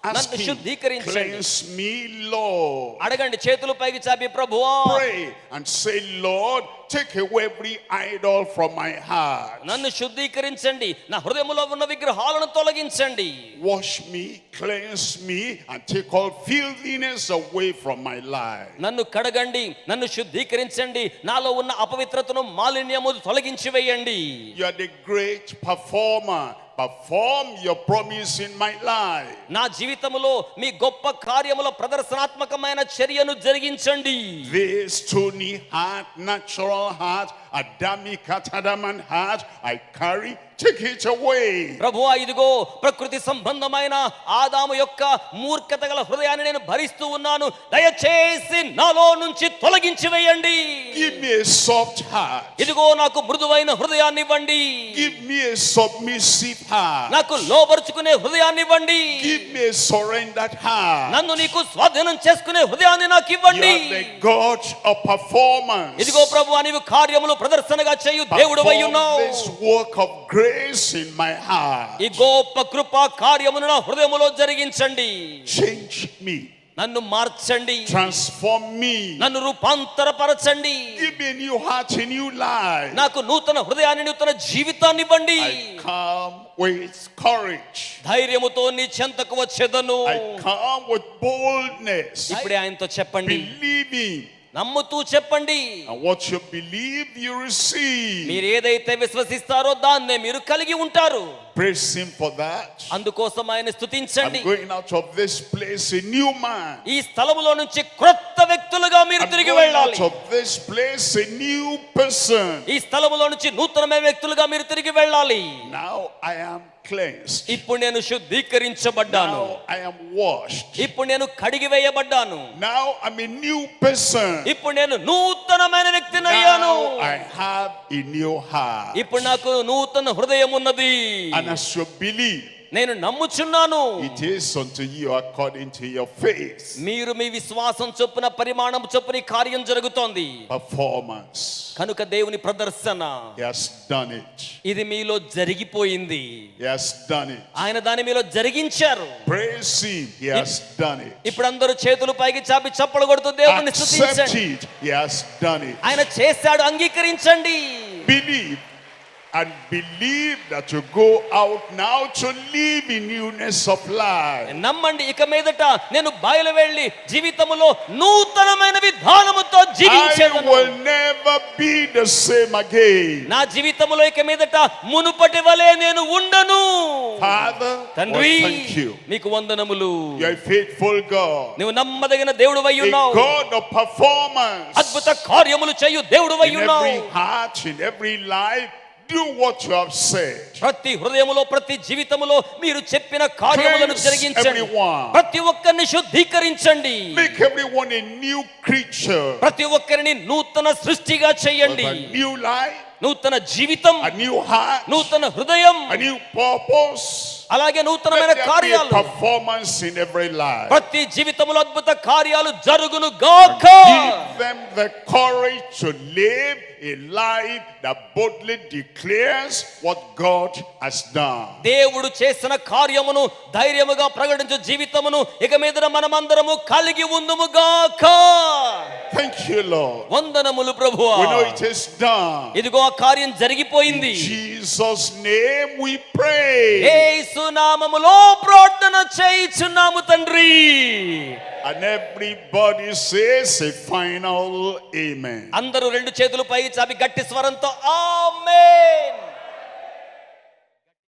Ask నన్ను him, శుద్ధీకరించండి. cleanse me, Lord. అడగండి, చేతులు పైకి చాపి ప్రభువా Pray and say, Lord, take away every idol from my heart. నన్ను శుద్ధీకరించండి, నా హృదయములో ఉన్న విగ్రహాలను తొలగించండి. Wash me, cleanse me, and take all filthiness away from my life. నన్ను కడగండి, నన్ను శుద్ధీకరించండి, నాలో ఉన్న అపవిత్రతను మాలిన్యము తొలగించి వేయండి. You are the great performer. Perform your promise in my life. నా జీవితములో మీ గొప్ప కార్యముల ప్రదర్శనాత్మకమైన చర్యను జరిగించండి. This stony heart, natural heart, Adamic Adamant heart, I carry, take it away. ప్రభువా ఇదిగో ప్రకృతి సంబంధమైన ఆదాము యొక్క మూర్ఖత గల హృదయాన్ని నేను భరిస్తూ ఉన్నాను, దయచేసి నాలో నుంచి తొలగించి వేయండి. Give me a soft heart. ఇదిగో నాకు మృదువైన హృదయాన్ని ఇవ్వండి. Give me a submissive heart. నాకు లోబరుచుకునే హృదయాన్ని ఇవ్వండి. Give me a surrendered heart. నన్ను నీకు స్వాధీనం చేసుకునే హృదయాన్ని నాకు You ఇవ్వండి. are the God of performance. ఇదిగో ప్రభువా నీవు కార్యములు ప్రదర్శనగా చేయు దేవుడవై ఉన్నావు. Perform this work of grace in my heart. ఈ గొప్ప కృపా కార్యమును నా హృదయములో జరిగించండి. Change me. నన్ను మార్చండి, Transform me. నన్ను రూపాంతరపరచండి. Give me a new heart, a new life. నాకు నూతన హృదయాన్ని, నూతన జీవితాన్ని ఇవ్వండి. I come with courage. ధైర్యముతో నీ చెంతకు వచ్చేదను. I come with boldness. ఇప్పుడే ఆయనతో చెప్పండి, Believing. నమ్ముతూ చెప్పండి. And what you believe, you receive. మీరు ఏదైతే విశ్వసిస్తారో దాన్నే మీరు కలిగి ఉంటారు. Praise him for that. అందుకోసం ఆయన స్తుతించండి. I'm going out of this place a new man. ఈ స్థలములో నుంచి క్రొత్త వ్యక్తులుగా మీరు I'm తిరిగి going out వెళ్ళాలి. of this place a new person. ఈ స్థలములో నుంచి నూతనమైన వ్యక్తులుగా మీరు తిరిగి వెళ్ళాలి. Now I am cleansed. ఇప్పుడు నేను శుద్ధీకరించబడ్డాను. Now I am washed. ఇప్పుడు నేను కడిగి వేయబడ్డాను. Now I'm a new person. ఇప్పుడు నేను నూతనమైన వ్యక్తిని అయ్యాను. Now I have a new heart. ఇప్పుడు నాకు నూతన హృదయం ఉన్నది. And as you believe, నేను నమ్ముచున్నాను. it is unto you according to your faith. మీరు మీ విశ్వాసం చొప్పున పరిమాణం చొప్పున ఈ కార్యం జరుగుతోంది. Performance. కనుక దేవుని ప్రదర్శన. He has done it. ఇది మీలో జరిగిపోయింది. He has done it. ఆయన దాని మీలో జరిగించారు. Praise him. He has done it. ఇప్పుడు అందరూ చేతులు పైకి చాపి చప్పలు కొడుతూ దేవుని Accept స్తుతించండి. it. He has done it. ఆయన చేశాడు, అంగీకరించండి. Believe. And believe that you go out now to live in newness of life. నమ్మండి, ఇక మీదట నేను బయలు వెళ్ళి జీవితములో నూతనమైన విధానముతో I జీవించేదను. will never be the same again. నా జీవితములో ఇక మీదట మునుపటి వలె నేను ఉండను. Father, తండ్రి, well, thank you. నీకు వందనములు. You are a faithful God. నువ్వు నమ్మదగిన దేవుడవై A ఉన్నావు. God of performance. అద్భుత కార్యములు చేయు దేవుడవై In ఉన్నావు. every heart, in every life, do what you have said. ప్రతి హృదయములో, ప్రతి జీవితములో మీరు చెప్పిన కార్యములను Cleanse జరిగించండి. everyone. ప్రతి ఒక్కరిని శుద్ధీకరించండి. Make everyone a new creature. ప్రతి ఒక్కరిని నూతన సృష్టిగా With చేయండి. a new life, నూతన జీవితం, a new heart, నూతన హృదయం, a new purpose. అలాగే నూతనమైన Let there be a కార్యాలు. performance in every life. ప్రతి జీవితంలో అద్భుత కార్యాలు జరుగును గాక. Give them the courage to live a life that boldly declares what God has done. దేవుడు చేసిన కార్యమును ధైర్యముగా ప్రకటించు జీవితమును ఇక మీదట మనమందరము కలిగి ఉందుము గాక. Thank you, Lord. వందనములు ప్రభువా. We know it is done. ఇదిగో ఆ కార్యం జరిగిపోయింది. In Jesus' name we pray. యేసు నామములో ప్రార్థన చేయుచున్నాము తండ్రి. And everybody says a final amen. అందరూ రెండు చేతులు పై చాపి గట్టి స్వరంతో ఆమేన్.